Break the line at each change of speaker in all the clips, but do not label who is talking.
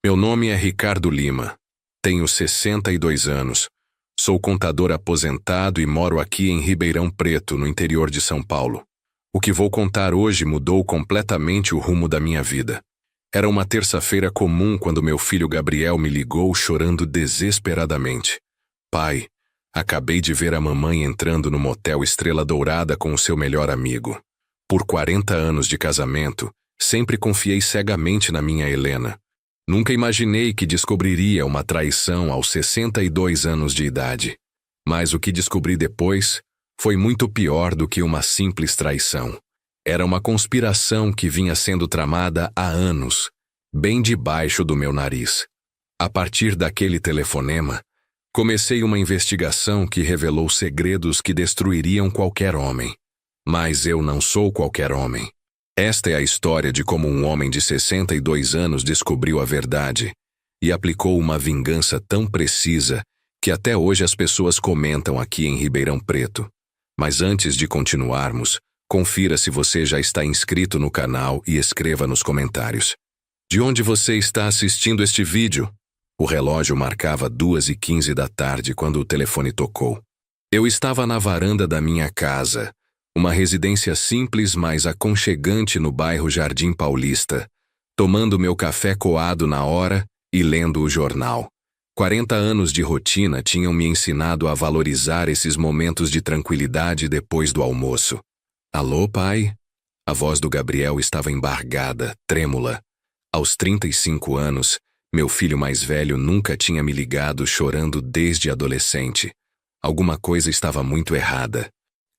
Meu nome é Ricardo Lima. Tenho 62 anos. Sou contador aposentado e moro aqui em Ribeirão Preto, no interior de São Paulo. O que vou contar hoje mudou completamente o rumo da minha vida. Era uma terça-feira comum quando meu filho Gabriel me ligou chorando desesperadamente. Pai, acabei de ver a mamãe entrando no motel Estrela Dourada com o seu melhor amigo. Por 40 anos de casamento, sempre confiei cegamente na minha Helena. Nunca imaginei que descobriria uma traição aos 62 anos de idade. Mas o que descobri depois foi muito pior do que uma simples traição. Era uma conspiração que vinha sendo tramada há anos, bem debaixo do meu nariz. A partir daquele telefonema, comecei uma investigação que revelou segredos que destruiriam qualquer homem. Mas eu não sou qualquer homem. Esta é a história de como um homem de 62 anos descobriu a verdade e aplicou uma vingança tão precisa que até hoje as pessoas comentam aqui em Ribeirão Preto. Mas antes de continuarmos, confira se você já está inscrito no canal e escreva nos comentários. De onde você está assistindo este vídeo? O relógio marcava 2h15 da tarde quando o telefone tocou. Eu estava na varanda da minha casa, uma residência simples mas aconchegante no bairro Jardim Paulista, tomando meu café coado na hora e lendo o jornal. 40 anos de rotina tinham me ensinado a valorizar esses momentos de tranquilidade depois do almoço. Alô, pai? A voz do Gabriel estava embargada, trêmula. Aos 35 anos, meu filho mais velho nunca tinha me ligado chorando desde adolescente. Alguma coisa estava muito errada.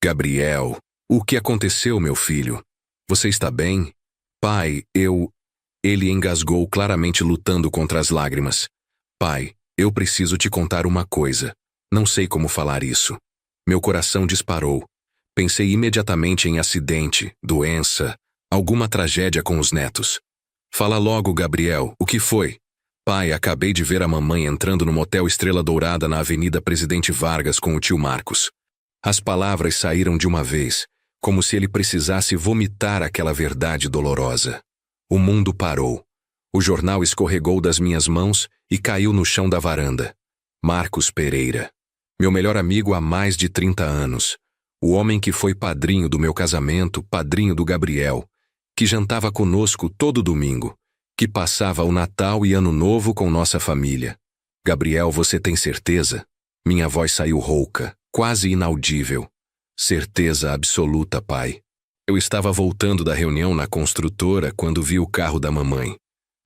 Gabriel, o que aconteceu, meu filho? Você está bem? Pai, Ele engasgou, claramente lutando contra as lágrimas. Pai, eu preciso te contar uma coisa. Não sei como falar isso. Meu coração disparou. Pensei imediatamente em acidente, doença, alguma tragédia com os netos. Fala logo, Gabriel, o que foi? Pai, acabei de ver a mamãe entrando no motel Estrela Dourada na Avenida Presidente Vargas com o tio Marcos. As palavras saíram de uma vez, como se ele precisasse vomitar aquela verdade dolorosa. O mundo parou. O jornal escorregou das minhas mãos e caiu no chão da varanda. Marcos Pereira. Meu melhor amigo há mais de 30 anos. O homem que foi padrinho do meu casamento, padrinho do Gabriel, que jantava conosco todo domingo, que passava o Natal e Ano Novo com nossa família. Gabriel, você tem certeza? Minha voz saiu rouca, quase inaudível. Certeza absoluta, pai. Eu estava voltando da reunião na construtora quando vi o carro da mamãe.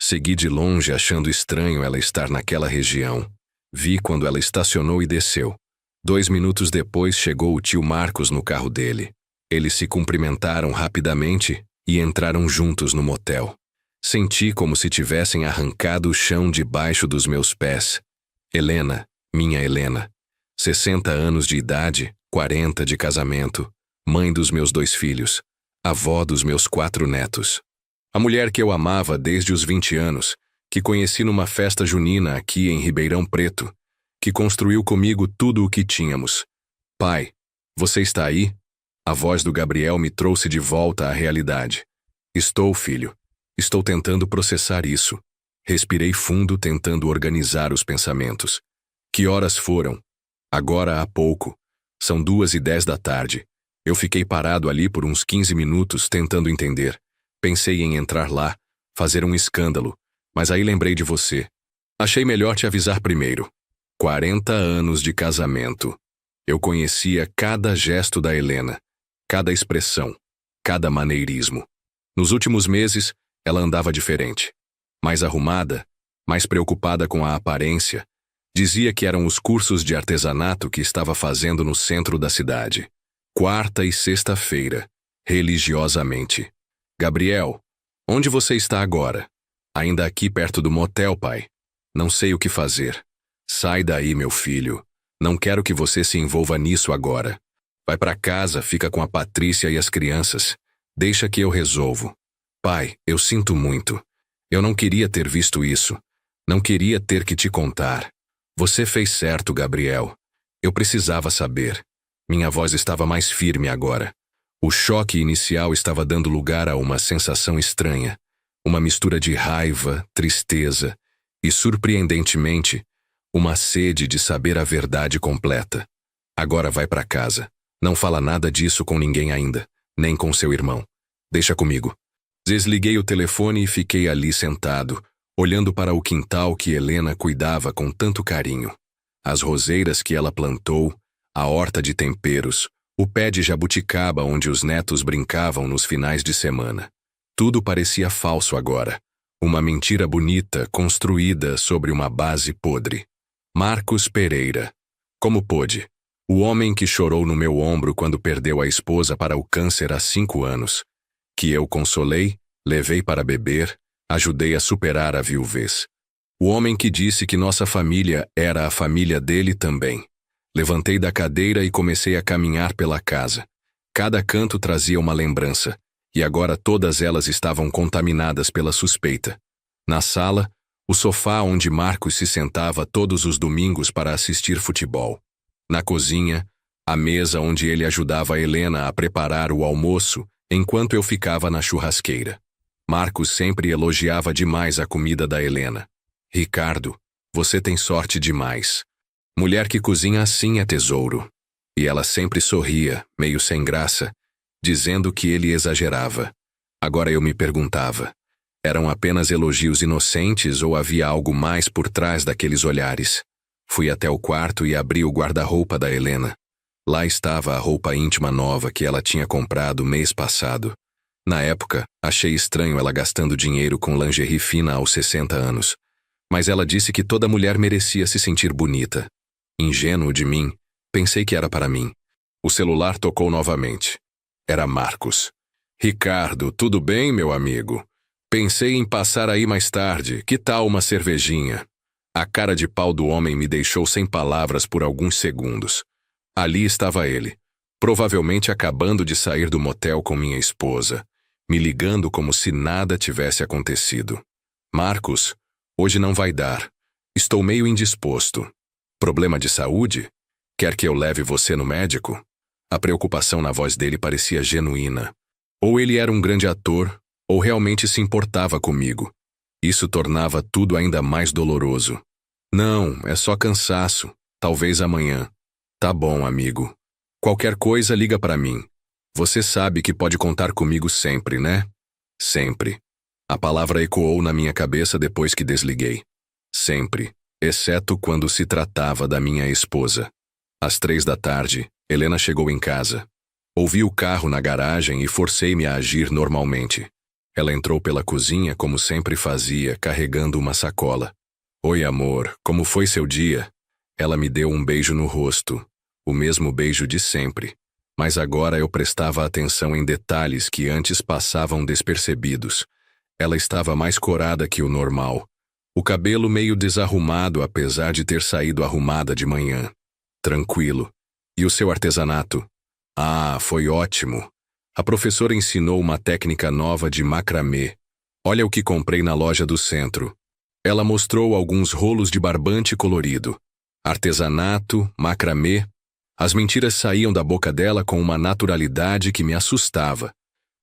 Segui de longe achando estranho ela estar naquela região. Vi quando ela estacionou e desceu. 2 minutos depois chegou o tio Marcos no carro dele. Eles se cumprimentaram rapidamente e entraram juntos no motel. Senti como se tivessem arrancado o chão debaixo dos meus pés. Helena, minha Helena. 60 anos de idade, 40 de casamento, mãe dos meus 2 filhos, avó dos meus 4 netos. A mulher que eu amava desde os 20 anos, que conheci numa festa junina aqui em Ribeirão Preto, que construiu comigo tudo o que tínhamos. Pai, você está aí? A voz do Gabriel me trouxe de volta à realidade. Estou, filho. Estou tentando processar isso. Respirei fundo, tentando organizar os pensamentos. Que horas foram? Agora há pouco. São 2h10 da tarde. Eu fiquei parado ali por uns 15 minutos tentando entender. Pensei em entrar lá, fazer um escândalo, mas aí lembrei de você. Achei melhor te avisar primeiro. 40 anos de casamento. Eu conhecia cada gesto da Helena, cada expressão, cada maneirismo. Nos últimos meses, ela andava diferente. Mais arrumada, mais preocupada com a aparência. Dizia que eram os cursos de artesanato que estava fazendo no centro da cidade. Quarta e sexta-feira, religiosamente. Gabriel, onde você está agora? Ainda aqui perto do motel, pai. Não sei o que fazer. Sai daí, meu filho. Não quero que você se envolva nisso agora. Vai para casa, fica com a Patrícia e as crianças. Deixa que eu resolvo. Pai, eu sinto muito. Eu não queria ter visto isso. Não queria ter que te contar. Você fez certo, Gabriel. Eu precisava saber. Minha voz estava mais firme agora. O choque inicial estava dando lugar a uma sensação estranha. Uma mistura de raiva, tristeza E, surpreendentemente, uma sede de saber a verdade completa. Agora vai para casa. Não fala nada disso com ninguém ainda, nem com seu irmão. Deixa comigo. Desliguei o telefone e fiquei ali sentado, olhando para o quintal que Helena cuidava com tanto carinho. As roseiras que ela plantou, a horta de temperos, o pé de jabuticaba onde os netos brincavam nos finais de semana. Tudo parecia falso agora. Uma mentira bonita construída sobre uma base podre. Marcos Pereira. Como pôde? O homem que chorou no meu ombro quando perdeu a esposa para o câncer há 5 anos. Que eu consolei, levei para beber, ajudei a superar a viuvez. O homem que disse que nossa família era a família dele também. Levantei da cadeira e comecei a caminhar pela casa. Cada canto trazia uma lembrança, e agora todas elas estavam contaminadas pela suspeita. Na sala, o sofá onde Marcos se sentava todos os domingos para assistir futebol. Na cozinha, a mesa onde ele ajudava a Helena a preparar o almoço enquanto eu ficava na churrasqueira. Marcos sempre elogiava demais a comida da Helena. Ricardo, você tem sorte demais. Mulher que cozinha assim é tesouro. E ela sempre sorria, meio sem graça, dizendo que ele exagerava. Agora eu me perguntava, eram apenas elogios inocentes ou havia algo mais por trás daqueles olhares? Fui até o quarto e abri o guarda-roupa da Helena. Lá estava a roupa íntima nova que ela tinha comprado mês passado. Na época, achei estranho ela gastando dinheiro com lingerie fina aos 60 anos. Mas ela disse que toda mulher merecia se sentir bonita. Ingênuo de mim, pensei que era para mim. O celular tocou novamente. Era Marcos. Ricardo, tudo bem, meu amigo? Pensei em passar aí mais tarde. Que tal uma cervejinha? A cara de pau do homem me deixou sem palavras por alguns segundos. Ali estava ele, provavelmente acabando de sair do motel com minha esposa, me ligando como se nada tivesse acontecido. Marcos, hoje não vai dar. Estou meio indisposto. Problema de saúde? Quer que eu leve você no médico? A preocupação na voz dele parecia genuína. Ou ele era um grande ator, ou realmente se importava comigo. Isso tornava tudo ainda mais doloroso. Não, é só cansaço. Talvez amanhã. Tá bom, amigo. Qualquer coisa, liga para mim. Você sabe que pode contar comigo sempre, né? Sempre. A palavra ecoou na minha cabeça depois que desliguei. Sempre, exceto quando se tratava da minha esposa. Às 3 da tarde, Helena chegou em casa. Ouvi o carro na garagem e forcei-me a agir normalmente. Ela entrou pela cozinha como sempre fazia, carregando uma sacola. Oi, amor, como foi seu dia? Ela me deu um beijo no rosto, o mesmo beijo de sempre. Mas agora eu prestava atenção em detalhes que antes passavam despercebidos. Ela estava mais corada que o normal. O cabelo meio desarrumado apesar de ter saído arrumada de manhã. Tranquilo. E o seu artesanato? Ah, foi ótimo. A professora ensinou uma técnica nova de macramê. Olha o que comprei na loja do centro. Ela mostrou alguns rolos de barbante colorido. Artesanato, macramê. As mentiras saíam da boca dela com uma naturalidade que me assustava.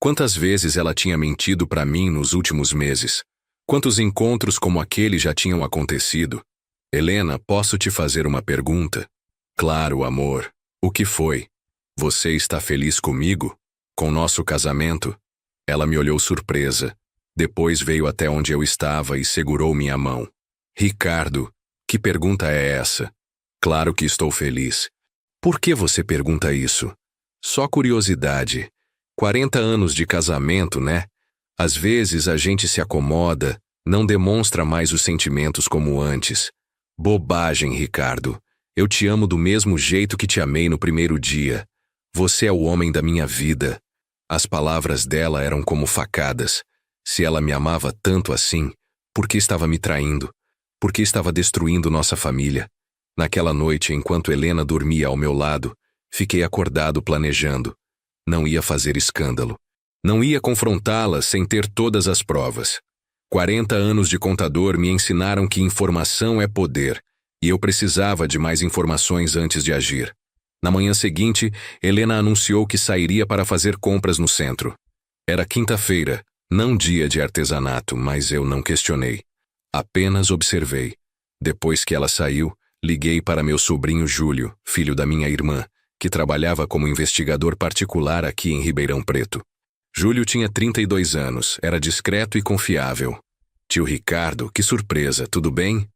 Quantas vezes ela tinha mentido para mim nos últimos meses? Quantos encontros como aquele já tinham acontecido? Helena, posso te fazer uma pergunta? Claro, amor. O que foi? Você está feliz comigo? Com nosso casamento? Ela me olhou surpresa. Depois veio até onde eu estava e segurou minha mão. Ricardo, que pergunta é essa? Claro que estou feliz. Por que você pergunta isso? Só curiosidade. 40 anos de casamento, né? Às vezes a gente se acomoda, não demonstra mais os sentimentos como antes. Bobagem, Ricardo. Eu te amo do mesmo jeito que te amei no primeiro dia. Você é o homem da minha vida. As palavras dela eram como facadas. Se ela me amava tanto assim, por que estava me traindo? Por que estava destruindo nossa família? Naquela noite, enquanto Helena dormia ao meu lado, fiquei acordado planejando. Não ia fazer escândalo. Não ia confrontá-la sem ter todas as provas. 40 anos de contador me ensinaram que informação é poder, e eu precisava de mais informações antes de agir. Na manhã seguinte, Helena anunciou que sairia para fazer compras no centro. Era quinta-feira, não dia de artesanato, mas eu não questionei. Apenas observei. Depois que ela saiu, liguei para meu sobrinho Júlio, filho da minha irmã, que trabalhava como investigador particular aqui em Ribeirão Preto. Júlio tinha 32 anos, era discreto e confiável. Tio Ricardo, que surpresa, tudo bem?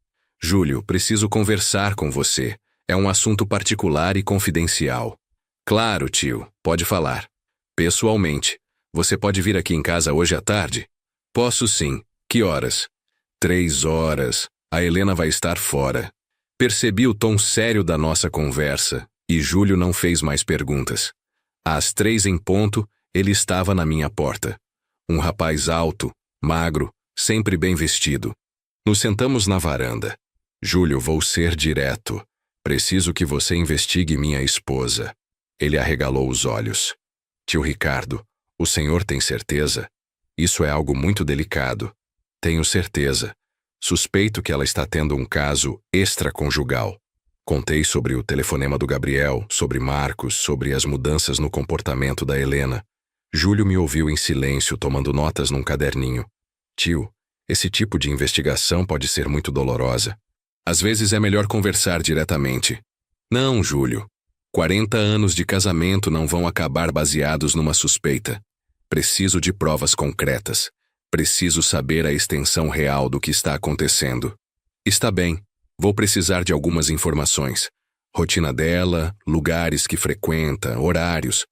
Júlio, preciso conversar com você. É um assunto particular e confidencial. Claro, tio, pode falar. Pessoalmente. Você pode vir aqui em casa hoje à tarde? Posso sim. Que horas? 3 horas. A Helena vai estar fora. Percebi o tom sério da nossa conversa e Júlio não fez mais perguntas. Às 3 em ponto, ele estava na minha porta. Um rapaz alto, magro, sempre bem vestido. Nos sentamos na varanda. Júlio, vou ser direto. Preciso que você investigue minha esposa. Ele arregalou os olhos. Tio Ricardo, o senhor tem certeza? Isso é algo muito delicado. Tenho certeza. Suspeito que ela está tendo um caso extraconjugal. Contei sobre o telefonema do Gabriel, sobre Marcos, sobre as mudanças no comportamento da Helena. Júlio me ouviu em silêncio, tomando notas num caderninho. Tio, esse tipo de investigação pode ser muito dolorosa. Às vezes é melhor conversar diretamente. Não, Júlio. 40 anos de casamento não vão acabar baseados numa suspeita. Preciso de provas concretas. Preciso saber a extensão real do que está acontecendo. Está bem, vou precisar de algumas informações. Rotina dela, lugares que frequenta, horários.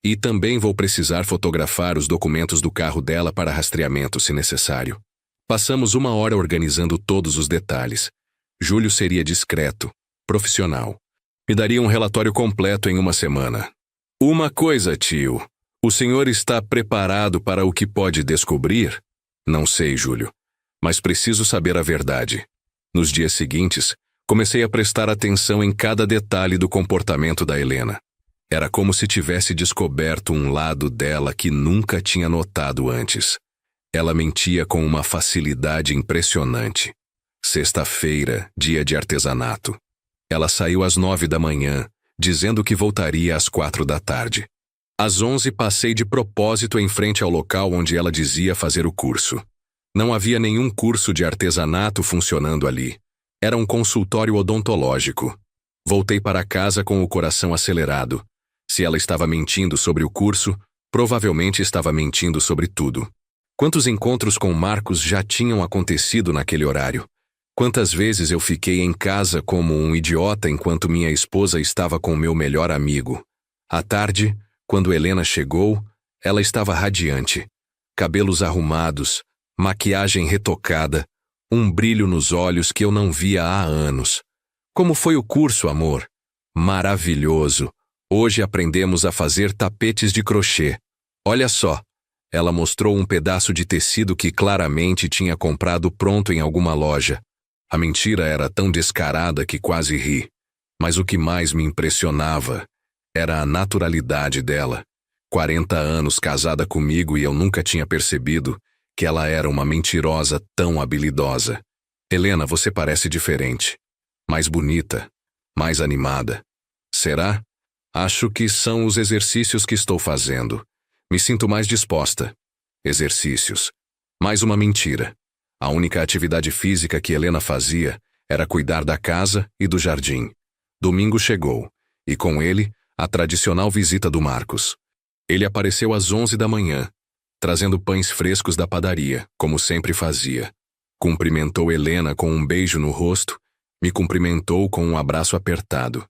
E também vou precisar fotografar os documentos do carro dela para rastreamento, se necessário. Passamos 1 hora organizando todos os detalhes. Júlio seria discreto, profissional. Me daria um relatório completo em 1 semana. Uma coisa, tio. O senhor está preparado para o que pode descobrir? Não sei, Júlio. Mas preciso saber a verdade. Nos dias seguintes, comecei a prestar atenção em cada detalhe do comportamento da Helena. Era como se tivesse descoberto um lado dela que nunca tinha notado antes. Ela mentia com uma facilidade impressionante. Sexta-feira, dia de artesanato. Ela saiu às 9 da manhã, dizendo que voltaria às 4 da tarde. Às 11 passei de propósito em frente ao local onde ela dizia fazer o curso. Não havia nenhum curso de artesanato funcionando ali. Era um consultório odontológico. Voltei para casa com o coração acelerado. Se ela estava mentindo sobre o curso, provavelmente estava mentindo sobre tudo. Quantos encontros com Marcos já tinham acontecido naquele horário? Quantas vezes eu fiquei em casa como um idiota enquanto minha esposa estava com meu melhor amigo? À tarde, quando Helena chegou, ela estava radiante. Cabelos arrumados, maquiagem retocada, um brilho nos olhos que eu não via há anos. Como foi o curso, amor? Maravilhoso! Hoje aprendemos a fazer tapetes de crochê. Olha só! Ela mostrou um pedaço de tecido que claramente tinha comprado pronto em alguma loja. A mentira era tão descarada que quase ri. Mas o que mais me impressionava era a naturalidade dela. 40 anos casada comigo e eu nunca tinha percebido que ela era uma mentirosa tão habilidosa. Helena, você parece diferente. Mais bonita, mais animada. Será? Acho que são os exercícios que estou fazendo. Me sinto mais disposta. Exercícios. Mais uma mentira. A única atividade física que Helena fazia era cuidar da casa e do jardim. Domingo chegou, e com ele, a tradicional visita do Marcos. Ele apareceu às 11 da manhã, trazendo pães frescos da padaria, como sempre fazia. Cumprimentou Helena com um beijo no rosto, me cumprimentou com um abraço apertado.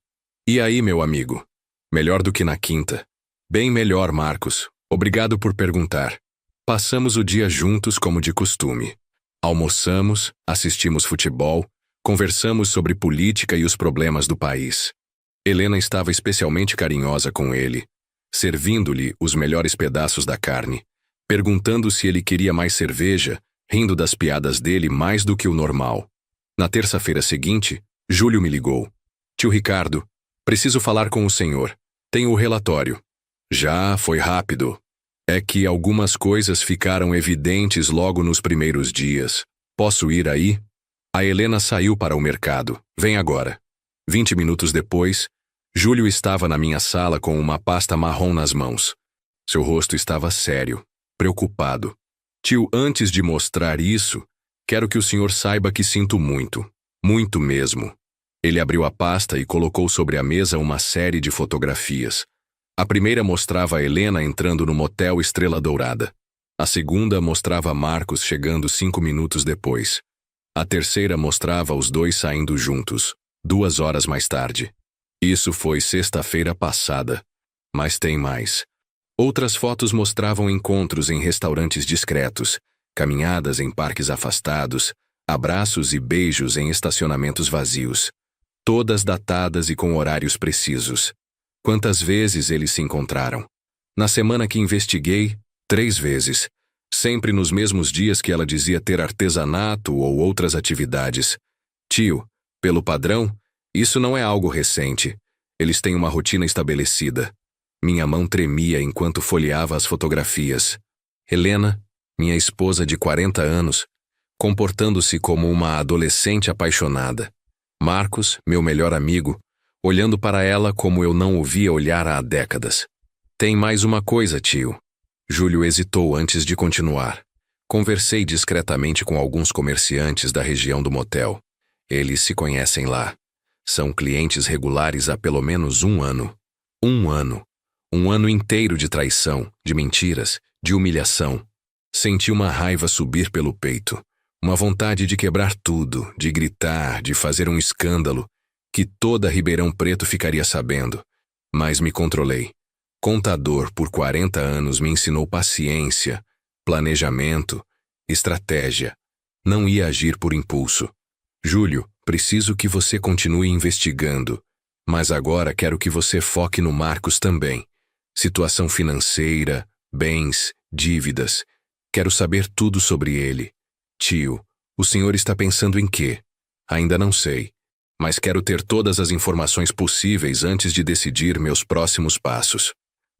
E aí, meu amigo? Melhor do que na quinta. Bem melhor, Marcos. Obrigado por perguntar. Passamos o dia juntos como de costume. Almoçamos, assistimos futebol, conversamos sobre política e os problemas do país. Helena estava especialmente carinhosa com ele, servindo-lhe os melhores pedaços da carne, perguntando se ele queria mais cerveja, rindo das piadas dele mais do que o normal. Na terça-feira seguinte, Júlio me ligou. Tio Ricardo, preciso falar com o senhor. Tenho o relatório. Já foi rápido. É que algumas coisas ficaram evidentes logo nos primeiros dias. Posso ir aí? A Helena saiu para o mercado. Vem agora. 20 minutos depois, Júlio estava na minha sala com uma pasta marrom nas mãos. Seu rosto estava sério, preocupado. Tio, antes de mostrar isso, Quero que o senhor saiba que sinto muito, muito mesmo. Ele abriu a pasta e colocou sobre a mesa uma série de fotografias. A primeira mostrava a Helena entrando no motel Estrela Dourada. A segunda mostrava Marcos chegando 5 minutos depois. A terceira mostrava os dois saindo juntos, 2 horas mais tarde. Isso foi sexta-feira passada. Mas tem mais. Outras fotos mostravam encontros em restaurantes discretos, caminhadas em parques afastados, abraços e beijos em estacionamentos vazios. Todas datadas e com horários precisos. Quantas vezes eles se encontraram? Na semana que investiguei, 3 vezes. Sempre nos mesmos dias que ela dizia ter artesanato ou outras atividades. Tio, pelo padrão, isso não é algo recente. Eles têm uma rotina estabelecida. Minha mão tremia enquanto folheava as fotografias. Helena, minha esposa de 40 anos, comportando-se como uma adolescente apaixonada. Marcos, meu melhor amigo, olhando para ela como eu não o via olhar há décadas. Tem mais uma coisa, tio. Júlio hesitou antes de continuar. Conversei discretamente com alguns comerciantes da região do motel. Eles se conhecem lá. São clientes regulares há pelo menos 1 ano. 1 ano. 1 ano inteiro de traição, de mentiras, de humilhação. Senti uma raiva subir pelo peito. Uma vontade de quebrar tudo, de gritar, de fazer um escândalo, que toda Ribeirão Preto ficaria sabendo. Mas me controlei. Contador por 40 anos me ensinou paciência, planejamento, estratégia. Não ia agir por impulso. Júlio, preciso que você continue investigando, mas agora quero que você foque no Marcos também. Situação financeira, bens, dívidas. Quero saber tudo sobre ele. Tio, o senhor está pensando em quê? Ainda não sei, mas quero ter todas as informações possíveis antes de decidir meus próximos passos.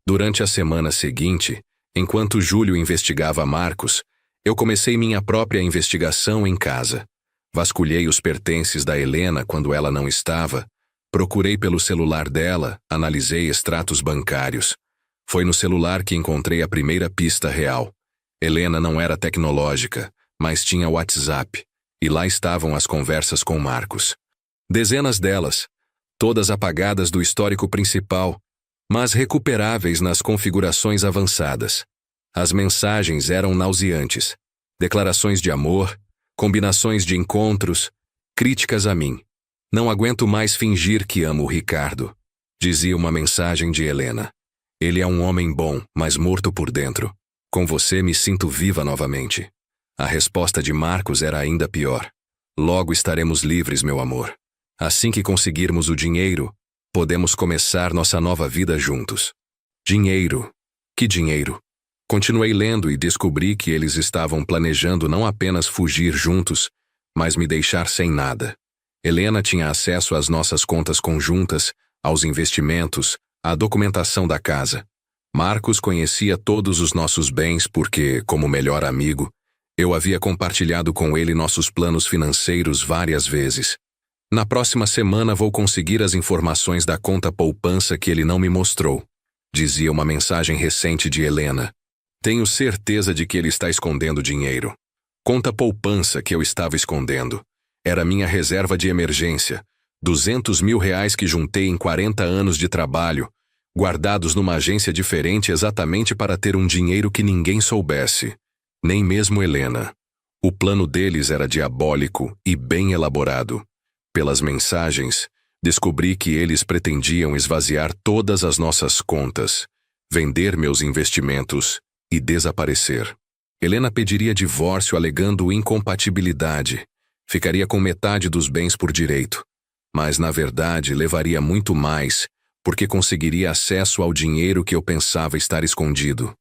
Durante a semana seguinte, enquanto Júlio investigava Marcos, eu comecei minha própria investigação em casa. Vasculhei os pertences da Helena quando ela não estava, procurei pelo celular dela, analisei extratos bancários. Foi no celular que encontrei a primeira pista real. Helena não era tecnológica, mas tinha WhatsApp, e lá estavam as conversas com Marcos. Dezenas delas, todas apagadas do histórico principal, mas recuperáveis nas configurações avançadas. As mensagens eram nauseantes. Declarações de amor, combinações de encontros, críticas a mim. Não aguento mais fingir que amo o Ricardo, dizia uma mensagem de Helena. Ele é um homem bom, mas morto por dentro. Com você me sinto viva novamente. A resposta de Marcos era ainda pior. Logo estaremos livres, meu amor. Assim que conseguirmos o dinheiro, podemos começar nossa nova vida juntos. Dinheiro. Que dinheiro? Continuei lendo e descobri que eles estavam planejando não apenas fugir juntos, mas me deixar sem nada. Helena tinha acesso às nossas contas conjuntas, aos investimentos, à documentação da casa. Marcos conhecia todos os nossos bens porque, como melhor amigo, eu havia compartilhado com ele nossos planos financeiros várias vezes. Na próxima semana vou conseguir as informações da conta poupança que ele não me mostrou, dizia uma mensagem recente de Helena. Tenho certeza de que ele está escondendo dinheiro. Conta poupança que eu estava escondendo. Era minha reserva de emergência. 200 mil reais que juntei em 40 anos de trabalho, guardados numa agência diferente exatamente para ter um dinheiro que ninguém soubesse. Nem mesmo Helena. O plano deles era diabólico e bem elaborado. Pelas mensagens, descobri que eles pretendiam esvaziar todas as nossas contas, vender meus investimentos e desaparecer. Helena pediria divórcio alegando incompatibilidade. Ficaria com metade dos bens por direito. Mas, na verdade, levaria muito mais, porque conseguiria acesso ao dinheiro que eu pensava estar escondido.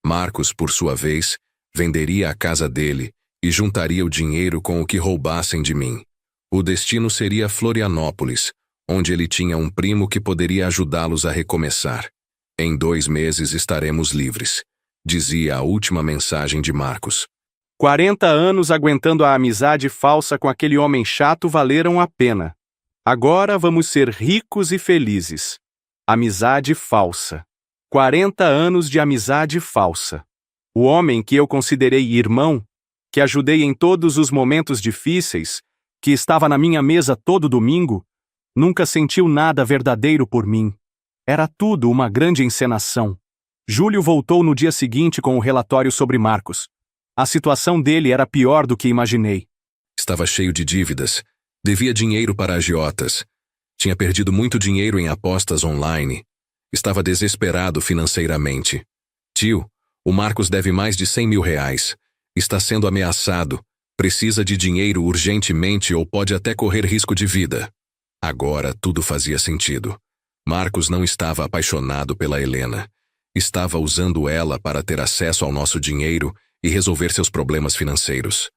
Marcos, por sua vez, venderia a casa dele e juntaria o dinheiro com o que roubassem de mim. O destino seria Florianópolis, onde ele tinha um primo que poderia ajudá-los a recomeçar. Em 2 meses estaremos livres, dizia a última mensagem de Marcos.
40 anos aguentando a amizade falsa com aquele homem chato valeram a pena. Agora vamos ser ricos e felizes. Amizade falsa. 40 anos de amizade falsa. O homem que eu considerei irmão, que ajudei em todos os momentos difíceis, que estava na minha mesa todo domingo, nunca sentiu nada verdadeiro por mim. Era tudo uma grande encenação. Júlio voltou no dia seguinte com o relatório sobre Marcos. A situação dele era pior do que imaginei.
Estava cheio de dívidas, devia dinheiro para agiotas, tinha perdido muito dinheiro em apostas online, estava desesperado financeiramente. Tio, o Marcos deve mais de 100 mil reais, está sendo ameaçado, precisa de dinheiro urgentemente ou pode até correr risco de vida. Agora tudo fazia sentido. Marcos não estava apaixonado pela Helena. Estava usando ela para ter acesso ao nosso dinheiro e resolver seus problemas financeiros.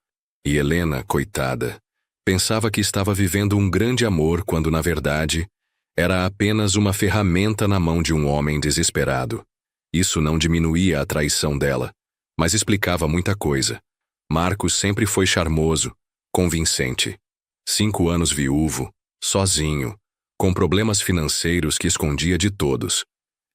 E Helena, coitada, pensava que estava vivendo um grande amor quando, na verdade, era apenas uma ferramenta na mão de um homem desesperado. Isso não diminuía a traição dela, mas explicava muita coisa. Marcos sempre foi charmoso, convincente. 5 anos viúvo, sozinho, com problemas financeiros que escondia de todos.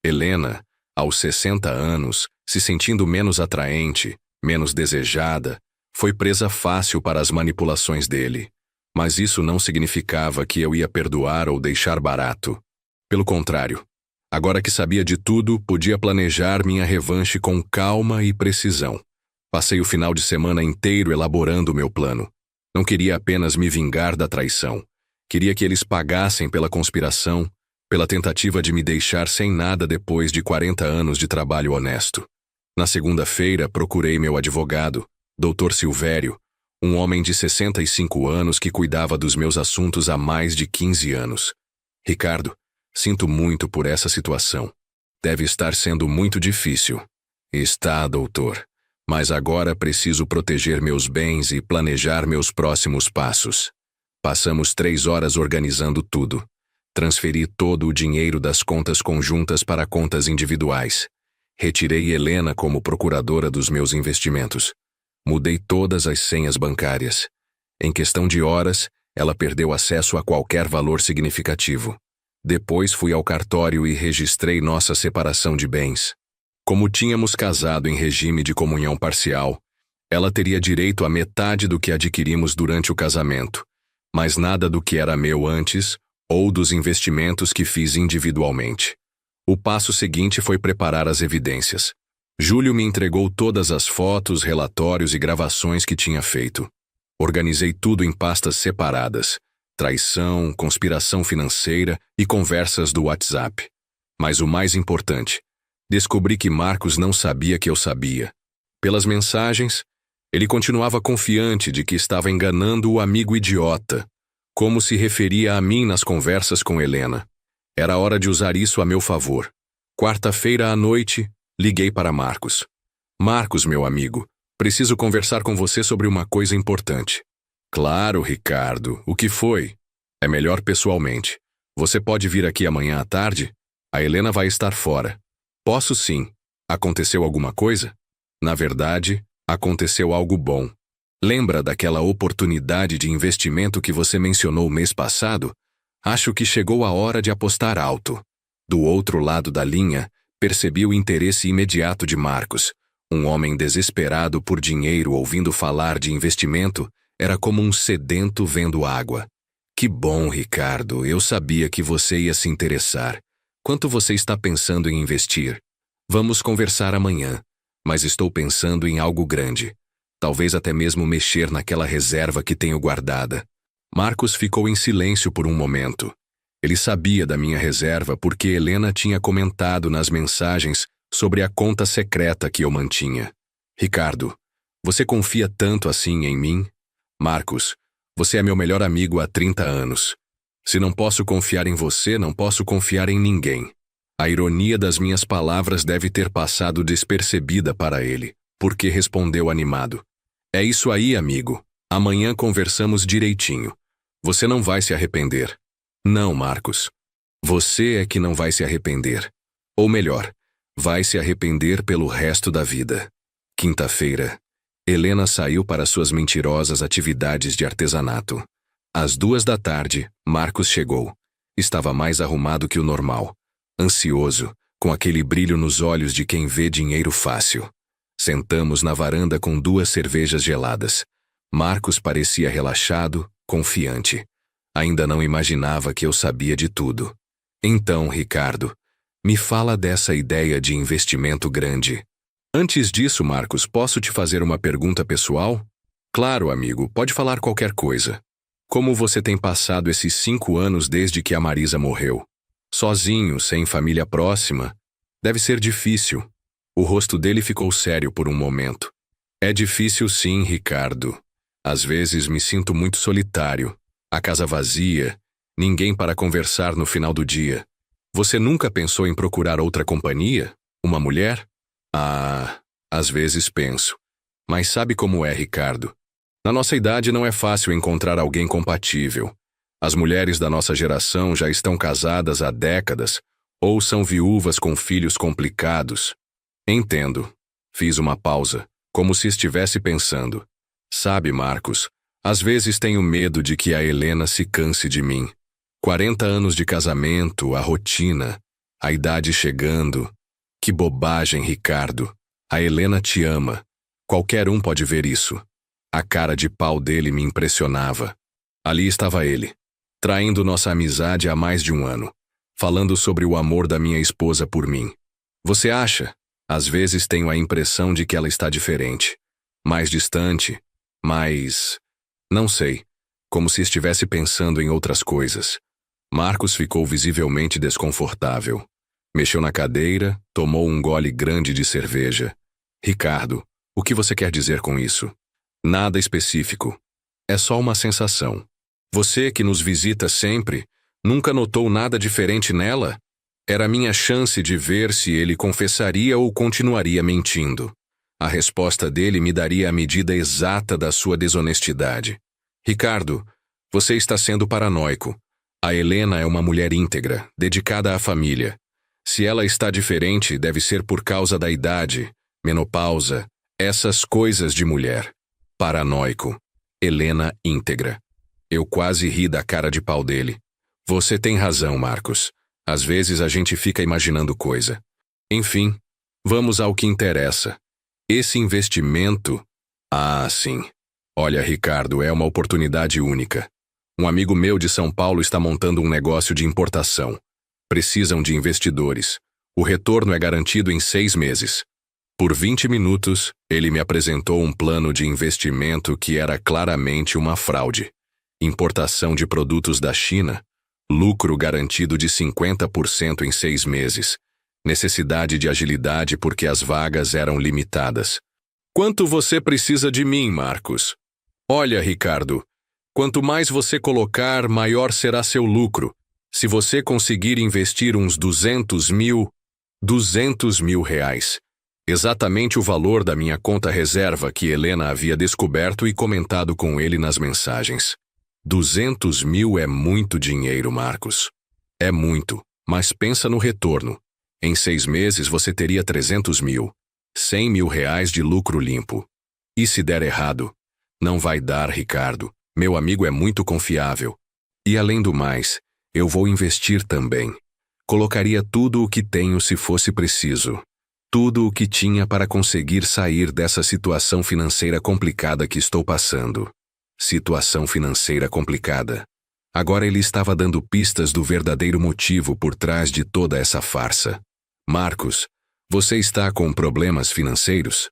Helena, aos 60 anos, se sentindo menos atraente, menos desejada, foi presa fácil para as manipulações dele. Mas isso não significava que eu ia perdoar ou deixar barato. Pelo contrário, agora que sabia de tudo, podia planejar minha revanche com calma e precisão. Passei o final de semana inteiro elaborando meu plano. Não queria apenas me vingar da traição. Queria que eles pagassem pela conspiração, pela tentativa de me deixar sem nada depois de 40 anos de trabalho honesto. Na segunda-feira, procurei meu advogado, Dr. Silvério, um homem de 65 anos que cuidava dos meus assuntos há mais de 15 anos. Ricardo, sinto muito por essa situação. Deve estar sendo muito difícil. Está, doutor. Mas agora preciso proteger meus bens e planejar meus próximos passos. Passamos 3 horas organizando tudo. Transferi todo o dinheiro das contas conjuntas para contas individuais. Retirei Helena como procuradora dos meus investimentos. Mudei todas as senhas bancárias. Em questão de horas, ela perdeu acesso a qualquer valor significativo. Depois fui ao cartório e registrei nossa separação de bens. Como tínhamos casado em regime de comunhão parcial, ela teria direito a metade do que adquirimos durante o casamento, mas nada do que era meu antes ou dos investimentos que fiz individualmente. O passo seguinte foi preparar as evidências. Júlio me entregou todas as fotos, relatórios e gravações que tinha feito. Organizei tudo em pastas separadas: traição, conspiração financeira e conversas do WhatsApp. Mas o mais importante, descobri que Marcos não sabia que eu sabia. Pelas mensagens, ele continuava confiante de que estava enganando o amigo idiota, como se referia a mim nas conversas com Helena. Era hora de usar isso a meu favor. Quarta-feira à noite, liguei para Marcos. Marcos, meu amigo, preciso conversar com você sobre uma coisa importante. Claro, Ricardo, o que foi? É melhor pessoalmente. Você pode vir aqui amanhã à tarde? A Helena vai estar fora. Posso sim. Aconteceu alguma coisa? Na verdade, aconteceu algo bom. Lembra daquela oportunidade de investimento que você mencionou mês passado? Acho que chegou a hora de apostar alto. Do outro lado da linha, percebi o interesse imediato de Marcos. Um homem desesperado por dinheiro ouvindo falar de investimento era como um sedento vendo água. Que bom, Ricardo, eu sabia que você ia se interessar. Quanto você está pensando em investir? Vamos conversar amanhã, mas estou pensando em algo grande. Talvez até mesmo mexer naquela reserva que tenho guardada. Marcos ficou em silêncio por um momento. Ele sabia da minha reserva porque Helena tinha comentado nas mensagens sobre a conta secreta que eu mantinha. Ricardo, você confia tanto assim em mim? Marcos, você é meu melhor amigo há 30 anos. Se não posso confiar em você, não posso confiar em ninguém. A ironia das minhas palavras deve ter passado despercebida para ele, porque respondeu animado. É isso aí, amigo. Amanhã conversamos direitinho. Você não vai se arrepender. Não, Marcos. Você é que não vai se arrepender. Ou melhor, vai se arrepender pelo resto da vida. Quinta-feira, Helena saiu para suas mentirosas atividades de artesanato. Às 14h, Marcos chegou. Estava mais arrumado que o normal. Ansioso, com aquele brilho nos olhos de quem vê dinheiro fácil. Sentamos na varanda com 2 cervejas geladas. Marcos parecia relaxado, confiante. Ainda não imaginava que eu sabia de tudo. Então, Ricardo, me fala dessa ideia de investimento grande. Antes disso, Marcos, posso te fazer uma pergunta pessoal? Claro, amigo, pode falar qualquer coisa. Como você tem passado esses 5 anos desde que a Marisa morreu? Sozinho, sem família próxima? Deve ser difícil. O rosto dele ficou sério por um momento. É difícil sim, Ricardo. Às vezes me sinto muito solitário. A casa vazia, ninguém para conversar no final do dia. Você nunca pensou em procurar outra companhia? Uma mulher? Ah, às vezes penso. Mas sabe como é, Ricardo? Na nossa idade não é fácil encontrar alguém compatível. As mulheres da nossa geração já estão casadas há décadas ou são viúvas com filhos complicados. Entendo. Fiz uma pausa, como se estivesse pensando. Sabe, Marcos, às vezes tenho medo de que a Helena se canse de mim. 40 anos de casamento, a rotina, a idade chegando. Que bobagem, Ricardo. A Helena te ama. Qualquer um pode ver isso. A cara de pau dele me impressionava. Ali estava ele, traindo nossa amizade há mais de 1 ano, falando sobre o amor da minha esposa por mim. Você acha? Às vezes tenho a impressão de que ela está diferente, mais distante, mais... não sei, como se estivesse pensando em outras coisas. Marcos ficou visivelmente desconfortável. Mexeu na cadeira, tomou um gole grande de cerveja. Ricardo, o que você quer dizer com isso? Nada específico. É só uma sensação. Você que nos visita sempre, nunca notou nada diferente nela? Era minha chance de ver se ele confessaria ou continuaria mentindo. A resposta dele me daria a medida exata da sua desonestidade. Ricardo, você está sendo paranoico. A Helena é uma mulher íntegra, dedicada à família. Se ela está diferente, deve ser por causa da idade, menopausa, essas coisas de mulher. Paranoico. Helena íntegra. Eu quase ri da cara de pau dele. Você tem razão, Marcos. Às vezes a gente fica imaginando coisa. Enfim, vamos ao que interessa. Esse investimento... Ah, sim. Olha, Ricardo, é uma oportunidade única. Um amigo meu de São Paulo está montando um negócio de importação. Precisam de investidores. O retorno é garantido em 6 meses. Por 20 minutos, ele me apresentou um plano de investimento que era claramente uma fraude. Importação de produtos da China, lucro garantido de 50% em 6 meses. Necessidade de agilidade porque as vagas eram limitadas. Quanto você precisa de mim, Marcos? Olha, Ricardo, quanto mais você colocar, maior será seu lucro. Se você conseguir investir uns 200 mil reais. Exatamente o valor da minha conta reserva que Helena havia descoberto e comentado com ele nas mensagens. 200 mil é muito dinheiro, Marcos. É muito, mas pensa no retorno. Em 6 meses você teria 300 mil. 100 mil reais de lucro limpo. E se der errado? Não vai dar, Ricardo. Meu amigo é muito confiável. E além do mais, eu vou investir também. Colocaria tudo o que tenho se fosse preciso. Tudo o que tinha para conseguir sair dessa situação financeira complicada que estou passando. Situação financeira complicada. Agora ele estava dando pistas do verdadeiro motivo por trás de toda essa farsa. Marcos, você está com problemas financeiros?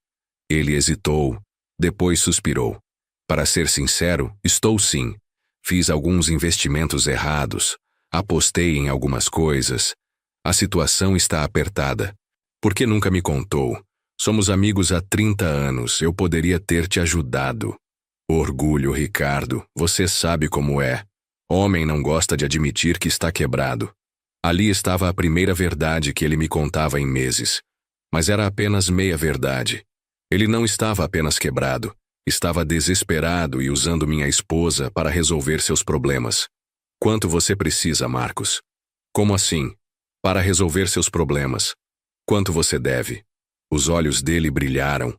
Ele hesitou, depois suspirou. Para ser sincero, estou sim. Fiz alguns investimentos errados. Apostei em algumas coisas. A situação está apertada. Por que nunca me contou? Somos amigos há 30 anos, eu poderia ter te ajudado. Orgulho, Ricardo, você sabe como é. Homem não gosta de admitir que está quebrado. Ali estava a primeira verdade que ele me contava em meses. Mas era apenas meia verdade. Ele não estava apenas quebrado, estava desesperado e usando minha esposa para resolver seus problemas. Quanto você precisa, Marcos? Como assim? Para resolver seus problemas. Quanto você deve? Os olhos dele brilharam.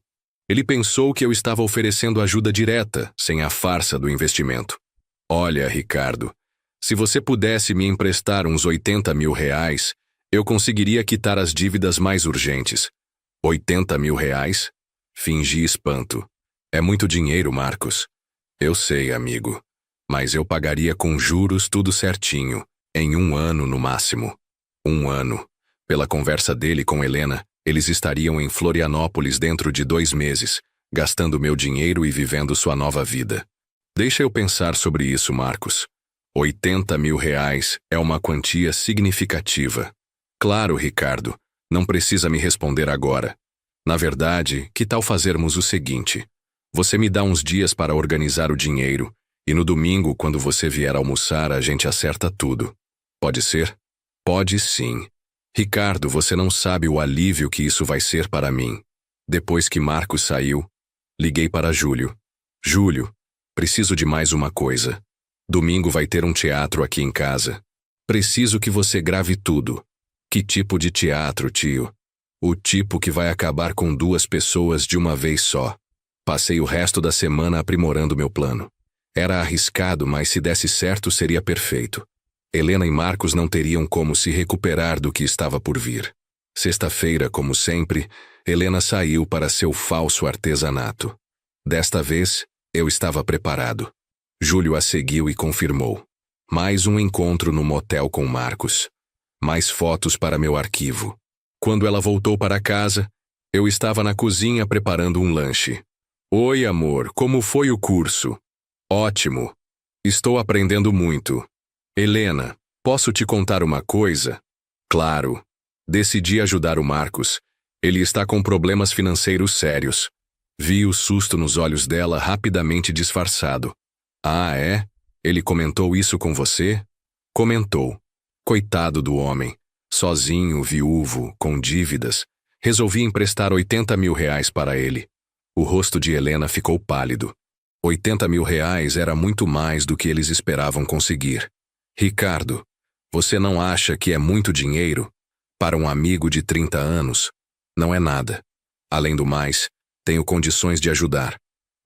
Ele pensou que eu estava oferecendo ajuda direta, sem a farsa do investimento. Olha, Ricardo, se você pudesse me emprestar uns 80 mil reais, eu conseguiria quitar as dívidas mais urgentes. 80 mil reais? Fingi espanto. É muito dinheiro, Marcos. Eu sei, amigo. Mas eu pagaria com juros tudo certinho, em 1 ano no máximo. 1 ano. Pela conversa dele com Helena, eles estariam em Florianópolis dentro de 2 meses, gastando meu dinheiro e vivendo sua nova vida. Deixa eu pensar sobre isso, Marcos. 80 mil reais é uma quantia significativa. Claro, Ricardo, não precisa me responder agora. Na verdade, que tal fazermos o seguinte? Você me dá uns dias para organizar o dinheiro, e no domingo, quando você vier almoçar, a gente acerta tudo. Pode ser? Pode sim. Ricardo, você não sabe o alívio que isso vai ser para mim. Depois que Marcos saiu, liguei para Júlio. Júlio, preciso de mais uma coisa. Domingo vai ter um teatro aqui em casa. Preciso que você grave tudo. Que tipo de teatro, tio? O tipo que vai acabar com 2 pessoas de uma vez só. Passei o resto da semana aprimorando meu plano. Era arriscado, mas se desse certo seria perfeito. Helena e Marcos não teriam como se recuperar do que estava por vir. Sexta-feira, como sempre, Helena saiu para seu falso artesanato. Desta vez, eu estava preparado. Júlio a seguiu e confirmou. Mais um encontro no motel com Marcos. Mais fotos para meu arquivo. Quando ela voltou para casa, eu estava na cozinha preparando um lanche. Oi, amor, como foi o curso? Ótimo. Estou aprendendo muito. Helena, posso te contar uma coisa? Claro. Decidi ajudar o Marcos. Ele está com problemas financeiros sérios. Vi o susto nos olhos dela rapidamente disfarçado. Ah, é? Ele comentou isso com você? Comentou. Coitado do homem. Sozinho, viúvo, com dívidas. Resolvi emprestar 80 mil reais para ele. O rosto de Helena ficou pálido. 80 mil reais era muito mais do que eles esperavam conseguir. Ricardo, você não acha que é muito dinheiro? Para um amigo de 30 anos, não é nada. Além do mais, tenho condições de ajudar.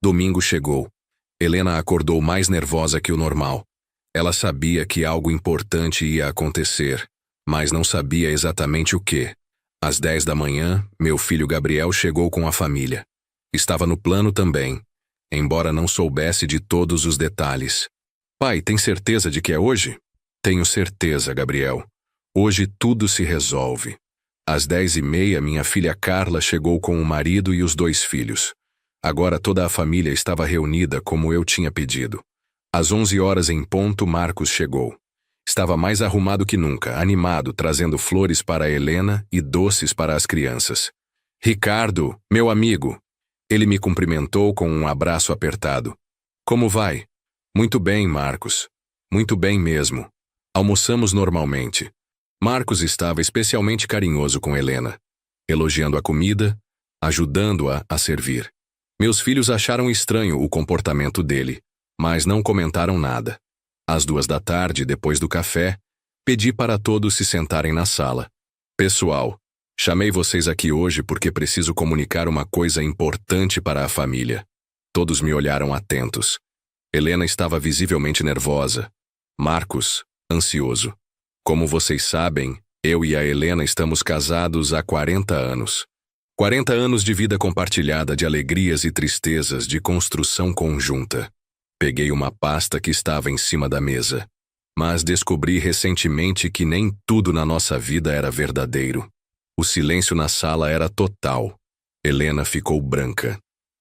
Domingo chegou. Helena acordou mais nervosa que o normal. Ela sabia que algo importante ia acontecer, mas não sabia exatamente o que. Às 10 da manhã, meu filho Gabriel chegou com a família. Estava no plano também, embora não soubesse de todos os detalhes. Pai, tem certeza de que é hoje? Tenho certeza, Gabriel. Hoje tudo se resolve. Às 10h30, minha filha Carla chegou com o marido e os 2 filhos. Agora toda a família estava reunida como eu tinha pedido. Às 11 horas em ponto, Marcos chegou. Estava mais arrumado que nunca, animado, trazendo flores para Helena e doces para as crianças. Ricardo, meu amigo. Ele me cumprimentou com um abraço apertado. Como vai? Muito bem, Marcos. Muito bem mesmo. Almoçamos normalmente. Marcos estava especialmente carinhoso com Helena, elogiando a comida, ajudando-a a servir. Meus filhos acharam estranho o comportamento dele, mas não comentaram nada. Às 2 da tarde, depois do café, pedi para todos se sentarem na sala. Pessoal, chamei vocês aqui hoje porque preciso comunicar uma coisa importante para a família. Todos me olharam atentos. Helena estava visivelmente nervosa. Marcos, ansioso. Como vocês sabem, eu e a Helena estamos casados há 40 anos. 40 anos de vida compartilhada, de alegrias e tristezas, de construção conjunta. Peguei uma pasta que estava em cima da mesa. Mas descobri recentemente que nem tudo na nossa vida era verdadeiro. O silêncio na sala era total. Helena ficou branca.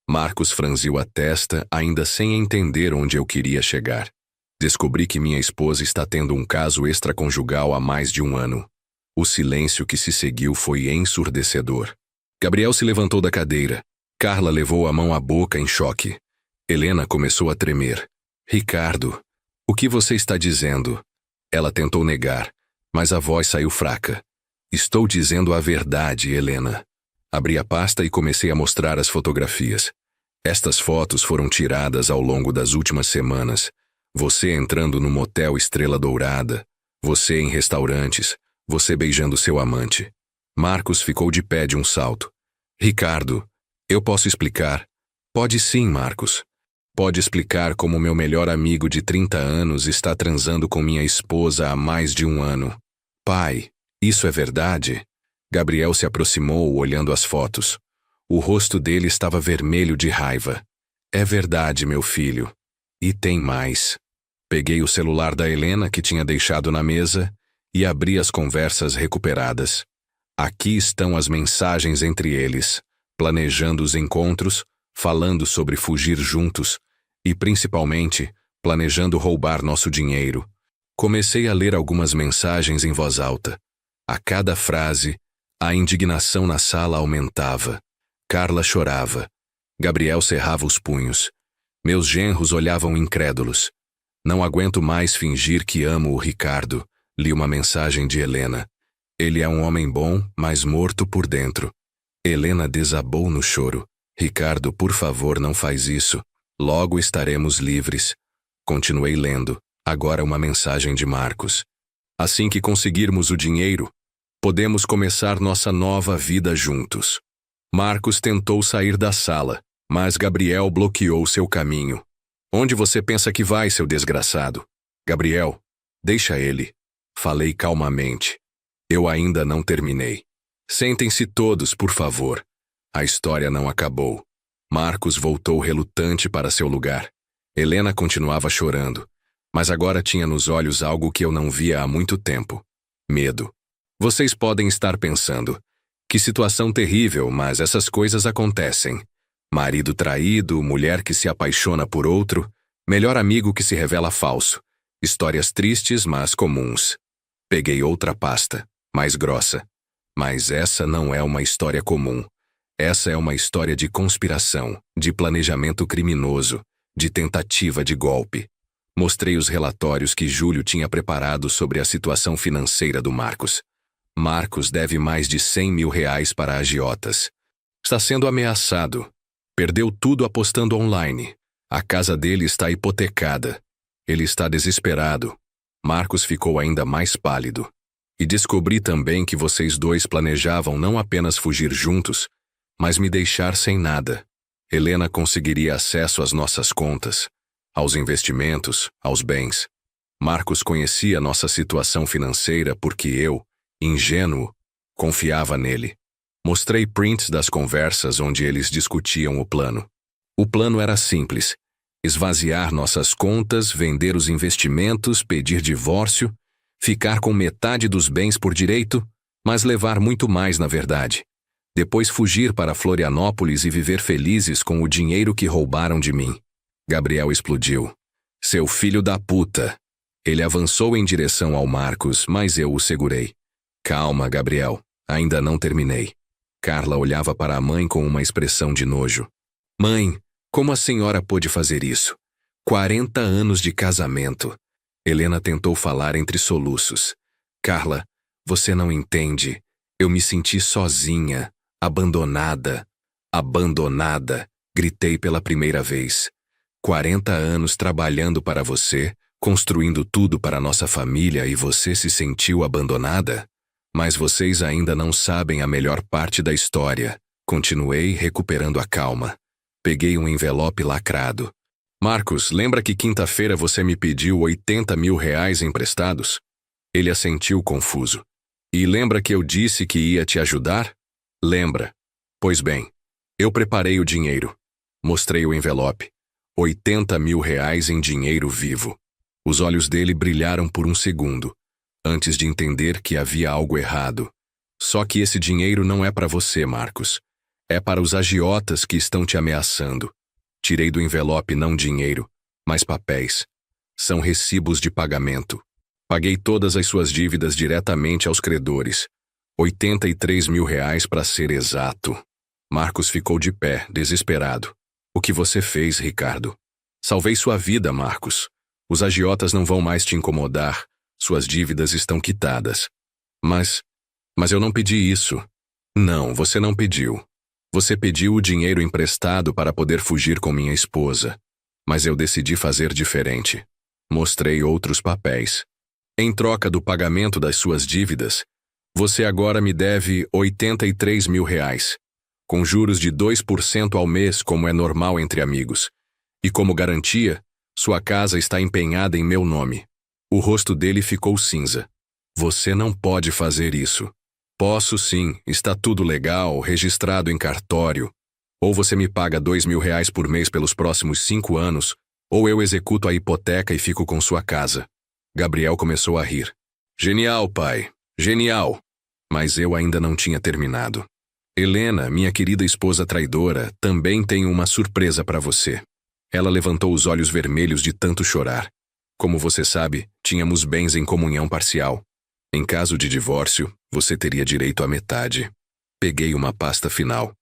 Marcos franziu a testa, ainda sem entender onde eu queria chegar. Descobri que minha esposa está tendo um caso extraconjugal há mais de 1 ano. O silêncio que se seguiu foi ensurdecedor. Gabriel se levantou da cadeira. Carla levou a mão à boca em choque. Helena começou a tremer. Ricardo, o que você está dizendo? Ela tentou negar, mas a voz saiu fraca. Estou dizendo a verdade, Helena. Abri a pasta e comecei a mostrar as fotografias. Estas fotos foram tiradas ao longo das últimas semanas. Você entrando no motel Estrela Dourada, você em restaurantes, você beijando seu amante. Marcos ficou de pé de um salto. Ricardo, eu posso explicar? Pode sim, Marcos. Pode explicar como meu melhor amigo de 30 anos está transando com minha esposa há mais de 1 ano. Pai, isso é verdade? Gabriel se aproximou olhando as fotos. O rosto dele estava vermelho de raiva. É verdade, meu filho. E tem mais. Peguei o celular da Helena que tinha deixado na mesa e abri as conversas recuperadas. Aqui estão as mensagens entre eles, planejando os encontros, falando sobre fugir juntos e, principalmente, planejando roubar nosso dinheiro. Comecei a ler algumas mensagens em voz alta. A cada frase, a indignação na sala aumentava. Carla chorava. Gabriel cerrava os punhos. Meus genros olhavam incrédulos. Não aguento mais fingir que amo o Ricardo, li uma mensagem de Helena. Ele é um homem bom, mas morto por dentro. Helena desabou no choro. Ricardo, por favor, não faz isso. Logo estaremos livres. Continuei lendo. Agora uma mensagem de Marcos. Assim que conseguirmos o dinheiro, podemos começar nossa nova vida juntos. Marcos tentou sair da sala, mas Gabriel bloqueou seu caminho. Onde você pensa que vai, seu desgraçado? Gabriel, deixa ele. Falei calmamente. Eu ainda não terminei. Sentem-se todos, por favor. A história não acabou. Marcos voltou relutante para seu lugar. Helena continuava chorando, mas agora tinha nos olhos algo que eu não via há muito tempo. Medo. Vocês podem estar pensando, que situação terrível, mas essas coisas acontecem. Marido traído, mulher que se apaixona por outro, melhor amigo que se revela falso. Histórias tristes, mas comuns. Peguei outra pasta, mais grossa. Mas essa não é uma história comum. Essa é uma história de conspiração, de planejamento criminoso, de tentativa de golpe. Mostrei os relatórios que Júlio tinha preparado sobre a situação financeira do Marcos. Marcos deve mais de 100 mil reais para agiotas. Está sendo ameaçado. Perdeu tudo apostando online. A casa dele está hipotecada. Ele está desesperado. Marcos ficou ainda mais pálido. E descobri também que vocês dois planejavam não apenas fugir juntos, mas me deixar sem nada. Helena conseguiria acesso às nossas contas, aos investimentos, aos bens. Marcos conhecia nossa situação financeira porque eu, ingênuo, confiava nele. Mostrei prints das conversas onde eles discutiam o plano. O plano era simples: esvaziar nossas contas, vender os investimentos, pedir divórcio, ficar com metade dos bens por direito, mas levar muito mais na verdade. Depois fugir para Florianópolis e viver felizes com o dinheiro que roubaram de mim. Gabriel explodiu. Seu filho da puta. Ele avançou em direção ao Marcos, mas eu o segurei. Calma, Gabriel. Ainda não terminei. Carla olhava para a mãe com uma expressão de nojo. Mãe, como a senhora pôde fazer isso? 40 anos de casamento. Helena tentou falar entre soluços. Carla, você não entende. Eu me senti sozinha, abandonada. Abandonada, gritei pela primeira vez. 40 anos trabalhando para você, construindo tudo para nossa família e você se sentiu abandonada? Mas vocês ainda não sabem a melhor parte da história. Continuei recuperando a calma. Peguei um envelope lacrado. Marcos, lembra que quinta-feira você me pediu 80 mil reais emprestados? Ele assentiu confuso. E lembra que eu disse que ia te ajudar? Lembra. Pois bem, eu preparei o dinheiro. Mostrei o envelope. 80 mil reais em dinheiro vivo. Os olhos dele brilharam por um segundo, antes de entender que havia algo errado. Só que esse dinheiro não é para você, Marcos. É para os agiotas que estão te ameaçando. Tirei do envelope não dinheiro, mas papéis. São recibos de pagamento. Paguei todas as suas dívidas diretamente aos credores. 83 mil reais para ser exato. Marcos ficou de pé, desesperado. O que você fez, Ricardo? Salvei sua vida, Marcos. Os agiotas não vão mais te incomodar. Suas dívidas estão quitadas. Mas eu não pedi isso. Não, você não pediu. Você pediu o dinheiro emprestado para poder fugir com minha esposa. Mas eu decidi fazer diferente. Mostrei outros papéis. Em troca do pagamento das suas dívidas, você agora me deve 83 mil reais, com juros de 2% ao mês, como é normal entre amigos. E como garantia, sua casa está empenhada em meu nome. O rosto dele ficou cinza. Você não pode fazer isso. Posso sim, está tudo legal, registrado em cartório. Ou você me paga R$ 2.000 por mês pelos próximos 5 anos, ou eu executo a hipoteca e fico com sua casa. Gabriel começou a rir. Genial, pai. Genial. Mas eu ainda não tinha terminado. Helena, minha querida esposa traidora, também tem uma surpresa para você. Ela levantou os olhos vermelhos de tanto chorar. Como você sabe, tínhamos bens em comunhão parcial. Em caso de divórcio, você teria direito à metade. Peguei uma pasta final.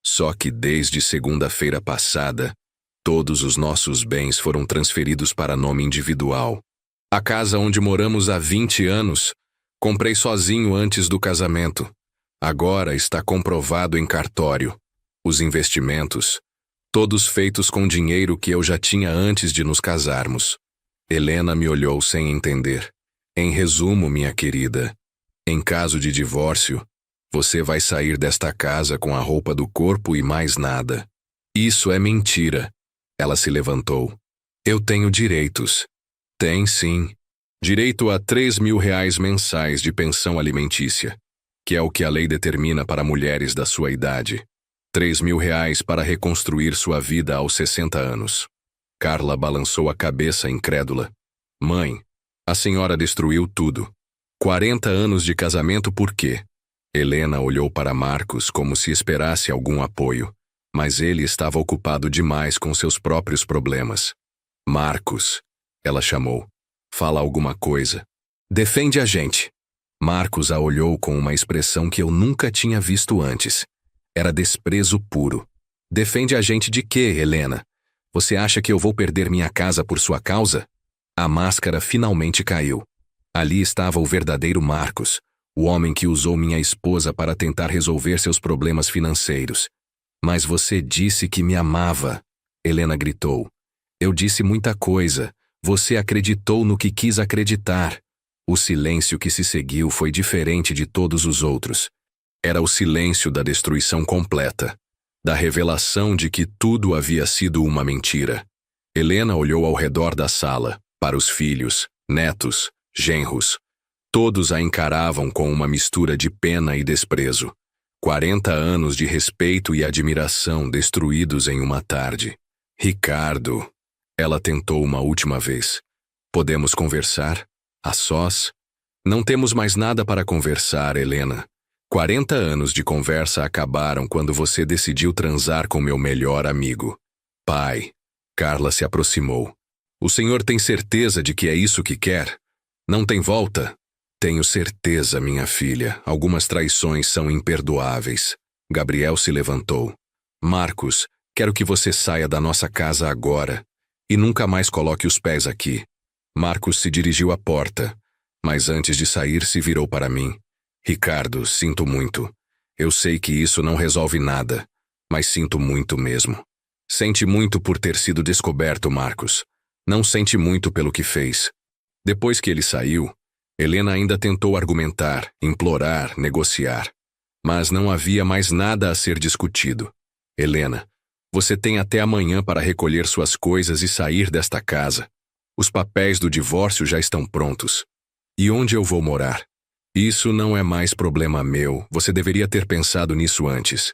Só que desde segunda-feira passada, todos os nossos bens foram transferidos para nome individual. A casa onde moramos há 20 anos, comprei sozinho antes do casamento. Agora está comprovado em cartório. Os investimentos, todos feitos com dinheiro que eu já tinha antes de nos casarmos. Helena me olhou sem entender. Em resumo, minha querida, em caso de divórcio, você vai sair desta casa com a roupa do corpo e mais nada. Isso é mentira. Ela se levantou. Eu tenho direitos. Tem sim. Direito a R$ 3.000 mensais de pensão alimentícia, que é o que a lei determina para mulheres da sua idade. R$ 3.000 para reconstruir sua vida aos 60 anos. Carla balançou a cabeça incrédula. Mãe, a senhora destruiu tudo. 40 anos de casamento por quê? Helena olhou para Marcos como se esperasse algum apoio, mas ele estava ocupado demais com seus próprios problemas. Marcos, ela chamou. Fala alguma coisa. Defende a gente. Marcos a olhou com uma expressão que eu nunca tinha visto antes. Era desprezo puro. Defende a gente de quê, Helena? Você acha que eu vou perder minha casa por sua causa? A máscara finalmente caiu. Ali estava o verdadeiro Marcos, o homem que usou minha esposa para tentar resolver seus problemas financeiros. Mas você disse que me amava, Helena gritou. Eu disse muita coisa. Você acreditou no que quis acreditar. O silêncio que se seguiu foi diferente de todos os outros. Era o silêncio da destruição completa, da revelação de que tudo havia sido uma mentira. Helena olhou ao redor da sala, para os filhos, netos, genros. Todos a encaravam com uma mistura de pena e desprezo. 40 anos de respeito e admiração destruídos em uma tarde. Ricardo, ela tentou uma última vez. Podemos conversar? A sós? Não temos mais nada para conversar, Helena. 40 anos de conversa acabaram quando você decidiu transar com meu melhor amigo. Pai. Carla se aproximou. O senhor tem certeza de que é isso que quer? Não tem volta? Tenho certeza, minha filha. Algumas traições são imperdoáveis. Gabriel se levantou. Marcos, quero que você saia da nossa casa agora e nunca mais coloque os pés aqui. Marcos se dirigiu à porta, mas antes de sair se virou para mim. Ricardo, sinto muito. Eu sei que isso não resolve nada, mas sinto muito mesmo. Sente muito por ter sido descoberto, Marcos. Não sente muito pelo que fez. Depois que ele saiu, Helena ainda tentou argumentar, implorar, negociar. Mas não havia mais nada a ser discutido. Helena, você tem até amanhã para recolher suas coisas e sair desta casa. Os papéis do divórcio já estão prontos. E onde eu vou morar? Isso não é mais problema meu. Você deveria ter pensado nisso antes.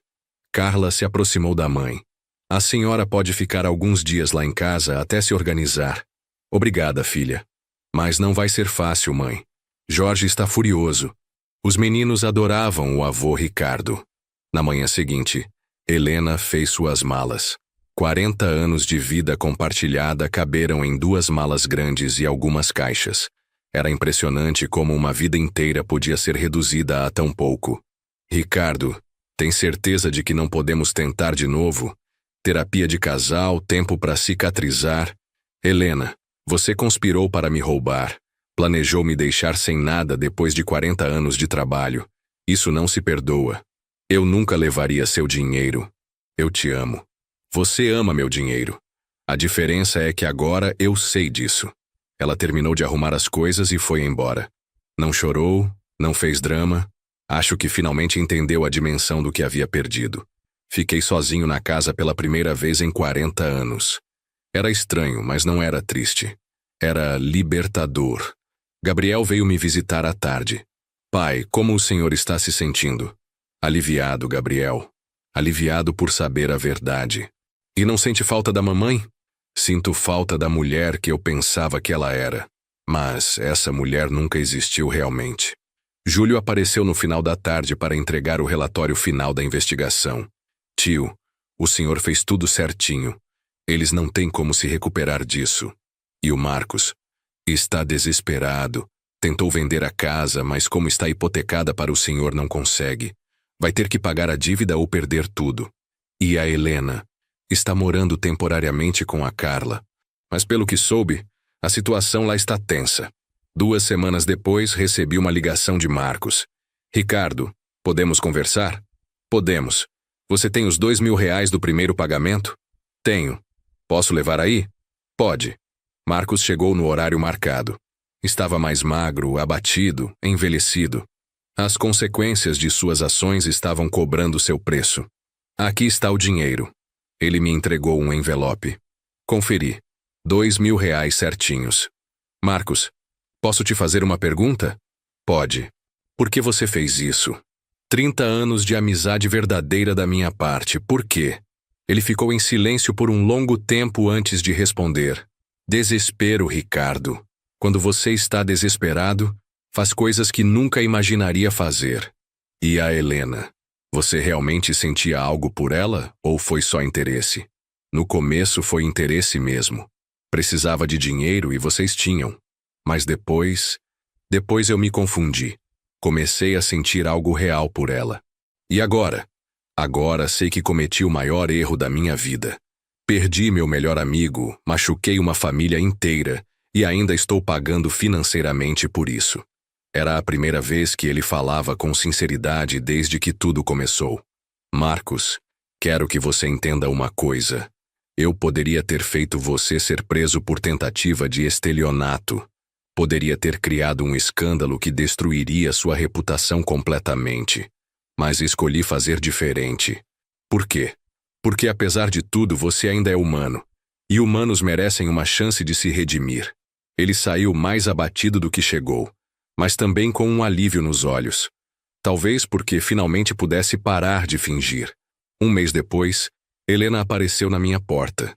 Carla se aproximou da mãe. A senhora pode ficar alguns dias lá em casa até se organizar. Obrigada, filha. Mas não vai ser fácil, mãe. Jorge está furioso. Os meninos adoravam o avô Ricardo. Na manhã seguinte, Helena fez suas malas. 40 anos de vida compartilhada caberam em 2 malas grandes e algumas caixas. Era impressionante como uma vida inteira podia ser reduzida a tão pouco. Ricardo, tem certeza de que não podemos tentar de novo? Terapia de casal, tempo para cicatrizar. Helena, você conspirou para me roubar. Planejou me deixar sem nada depois de 40 anos de trabalho. Isso não se perdoa. Eu nunca levaria seu dinheiro. Eu te amo. Você ama meu dinheiro. A diferença é que agora eu sei disso. Ela terminou de arrumar as coisas e foi embora. Não chorou, não fez drama. Acho que finalmente entendeu a dimensão do que havia perdido. Fiquei sozinho na casa pela primeira vez em 40 anos. Era estranho, mas não era triste. Era libertador. Gabriel veio me visitar à tarde. Pai, como o senhor está se sentindo? Aliviado, Gabriel. aliviado por saber a verdade. E não sente falta da mamãe? Sinto falta da mulher que eu pensava que ela era. Mas essa mulher nunca existiu realmente. Júlio apareceu no final da tarde para entregar o relatório final da investigação. Tio, o senhor fez tudo certinho. Eles não têm como se recuperar disso. E o Marcos? Está desesperado. Tentou vender a casa, mas como está hipotecada para o senhor não consegue. Vai ter que pagar a dívida ou perder tudo. E a Helena? Está morando temporariamente com a Carla. Mas pelo que soube, a situação lá está tensa. 2 semanas depois, recebi uma ligação de Marcos. Ricardo, podemos conversar? Podemos. Você tem os R$ 2.000 do primeiro pagamento? Tenho. Posso levar aí? Pode. Marcos chegou no horário marcado. Estava mais magro, abatido, envelhecido. As consequências de suas ações estavam cobrando seu preço. Aqui está o dinheiro. Ele me entregou um envelope. Conferi. R$ 2.000 certinhos. Marcos, posso te fazer uma pergunta? Pode. Por que você fez isso? 30 anos de amizade verdadeira da minha parte. Por quê? Ele ficou em silêncio por um longo tempo antes de responder. Desespero, Ricardo. Quando você está desesperado, faz coisas que nunca imaginaria fazer. E a Helena? Você realmente sentia algo por ela ou foi só interesse? No começo foi interesse mesmo. Precisava de dinheiro e vocês tinham. Mas depois eu me confundi. Comecei a sentir algo real por ela. E agora? Agora sei que cometi o maior erro da minha vida. Perdi meu melhor amigo, machuquei uma família inteira e ainda estou pagando financeiramente por isso. Era a primeira vez que ele falava com sinceridade desde que tudo começou. Marcos, quero que você entenda uma coisa. Eu poderia ter feito você ser preso por tentativa de estelionato. Poderia ter criado um escândalo que destruiria sua reputação completamente. Mas escolhi fazer diferente. Por quê? Porque apesar de tudo você ainda é humano. E humanos merecem uma chance de se redimir. Ele saiu mais abatido do que chegou, mas também com um alívio nos olhos. Talvez porque finalmente pudesse parar de fingir. 1 mês depois, Helena apareceu na minha porta.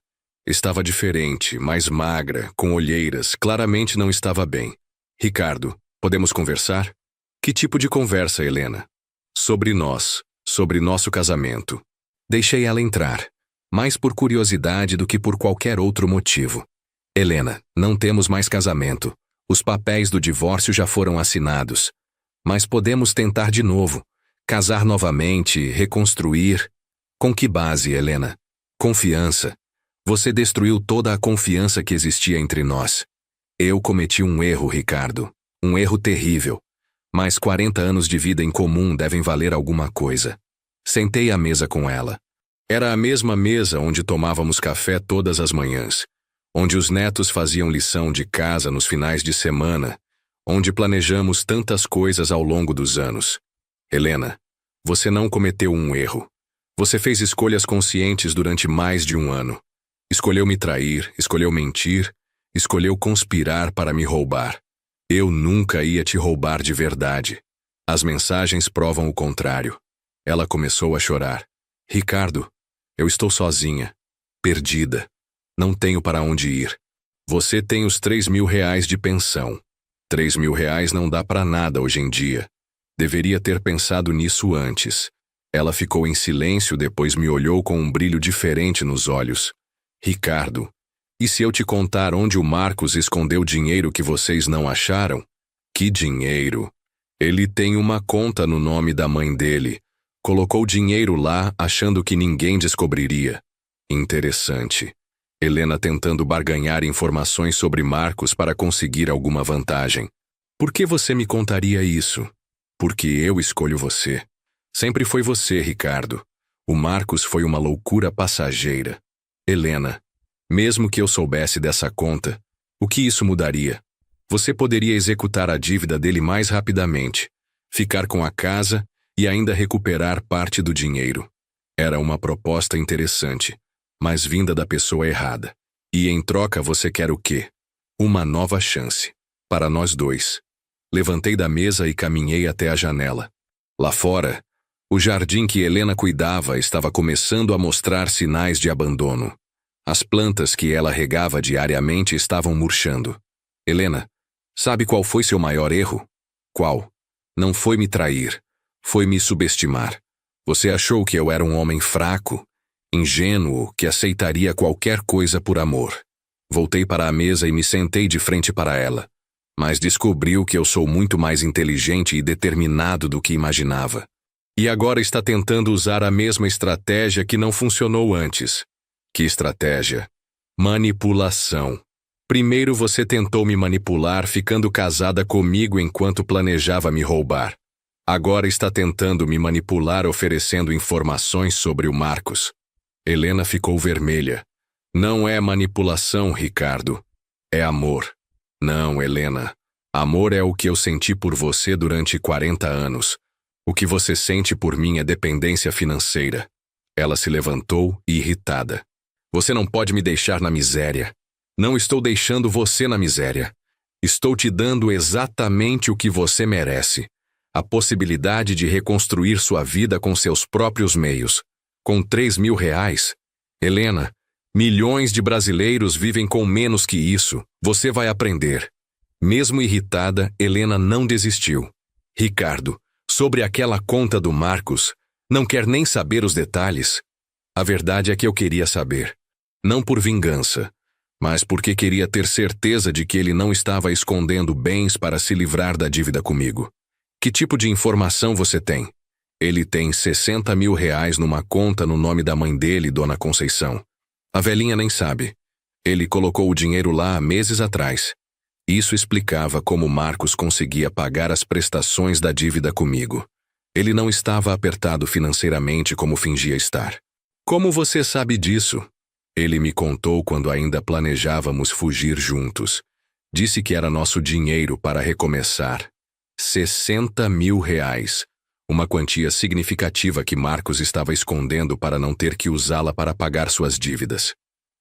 Estava diferente, mais magra, com olheiras, claramente não estava bem. Ricardo, podemos conversar? Que tipo de conversa, Helena? Sobre nós, sobre nosso casamento. Deixei ela entrar, mais por curiosidade do que por qualquer outro motivo. Helena, não temos mais casamento. Os papéis do divórcio já foram assinados. Mas podemos tentar de novo. Casar novamente, reconstruir. Com que base, Helena? Confiança. Você destruiu toda a confiança que existia entre nós. Eu cometi um erro, Ricardo. Um erro terrível. Mas 40 anos de vida em comum devem valer alguma coisa. Sentei à mesa com ela. Era a mesma mesa onde tomávamos café todas as manhãs, onde os netos faziam lição de casa nos finais de semana, onde planejamos tantas coisas ao longo dos anos. Helena, você não cometeu um erro. Você fez escolhas conscientes durante mais de 1 ano. Escolheu me trair, escolheu mentir, escolheu conspirar para me roubar. Eu nunca ia te roubar de verdade. As mensagens provam o contrário. Ela começou a chorar. Ricardo, eu estou sozinha, perdida. Não tenho para onde ir. Você tem os R$ 3.000 de pensão. R$ 3.000 não dá para nada hoje em dia. Deveria ter pensado nisso antes. Ela ficou em silêncio, depois me olhou com um brilho diferente nos olhos. Ricardo, e se eu te contar onde o Marcos escondeu dinheiro que vocês não acharam? Que dinheiro? Ele tem uma conta no nome da mãe dele. Colocou dinheiro lá achando que ninguém descobriria. Interessante. Helena tentando barganhar informações sobre Marcos para conseguir alguma vantagem. Por que você me contaria isso? Porque eu escolho você. Sempre foi você, Ricardo. O Marcos foi uma loucura passageira. Helena, mesmo que eu soubesse dessa conta, o que isso mudaria? Você poderia executar a dívida dele mais rapidamente, ficar com a casa e ainda recuperar parte do dinheiro. Era uma proposta interessante, mas vinda da pessoa errada. E em troca você quer o quê? Uma nova chance. Para nós dois. Levantei da mesa e caminhei até a janela. Lá fora, O jardim que Helena cuidava estava começando a mostrar sinais de abandono. As plantas que ela regava diariamente estavam murchando. Helena, sabe qual foi seu maior erro? Qual? Não foi me trair. Foi me subestimar. Você achou que eu era um homem fraco, ingênuo, que aceitaria qualquer coisa por amor. Voltei para a mesa e me sentei de frente para ela. Mas descobriu que eu sou muito mais inteligente e determinado do que imaginava. E agora está tentando usar a mesma estratégia que não funcionou antes. Que estratégia? Manipulação. Primeiro você tentou me manipular ficando casada comigo enquanto planejava me roubar. Agora está tentando me manipular oferecendo informações sobre o Marcos. Helena ficou vermelha. Não é manipulação, Ricardo. É amor. Não, Helena. Amor é o que eu senti por você durante 40 anos. O que você sente por mim é dependência financeira. Ela se levantou, irritada. Você não pode me deixar na miséria. Não estou deixando você na miséria. Estou te dando exatamente o que você merece. A possibilidade de reconstruir sua vida com seus próprios meios. Com R$3.000. Helena, milhões de brasileiros vivem com menos que isso. Você vai aprender. Mesmo irritada, Helena não desistiu. Ricardo, sobre aquela conta do Marcos, não quer nem saber os detalhes? A verdade é que eu queria saber. Não por vingança, mas porque queria ter certeza de que ele não estava escondendo bens para se livrar da dívida comigo. Que tipo de informação você tem? Ele tem R$60.000 numa conta no nome da mãe dele, Dona Conceição. A velhinha nem sabe. Ele colocou o dinheiro lá há meses atrás. Isso explicava como Marcos conseguia pagar as prestações da dívida comigo. Ele não estava apertado financeiramente como fingia estar. Como você sabe disso? Ele me contou quando ainda planejávamos fugir juntos. Disse que era nosso dinheiro para recomeçar. R$60.000. Uma quantia significativa que Marcos estava escondendo para não ter que usá-la para pagar suas dívidas.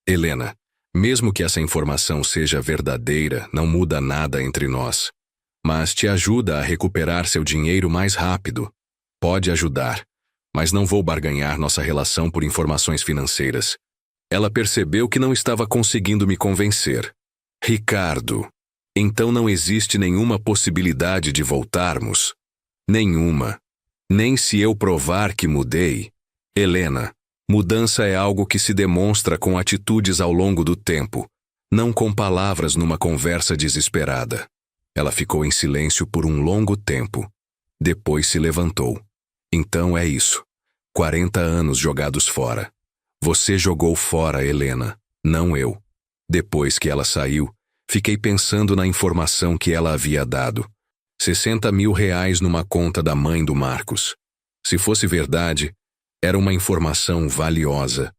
Helena, mesmo que essa informação seja verdadeira, não muda nada entre nós. Mas te ajuda a recuperar seu dinheiro mais rápido. Pode ajudar, mas não vou barganhar nossa relação por informações financeiras. Ela percebeu que não estava conseguindo me convencer. Ricardo, então não existe nenhuma possibilidade de voltarmos? Nenhuma. Nem se eu provar que mudei. Helena, mudança é algo que se demonstra com atitudes ao longo do tempo, não com palavras numa conversa desesperada. Ela ficou em silêncio por um longo tempo. Depois se levantou. Então é isso. 40 anos jogados fora. Você jogou fora, Helena, não eu. Depois que ela saiu, fiquei pensando na informação que ela havia dado. R$60.000 numa conta da mãe do Marcos. Se fosse verdade, era uma informação valiosa.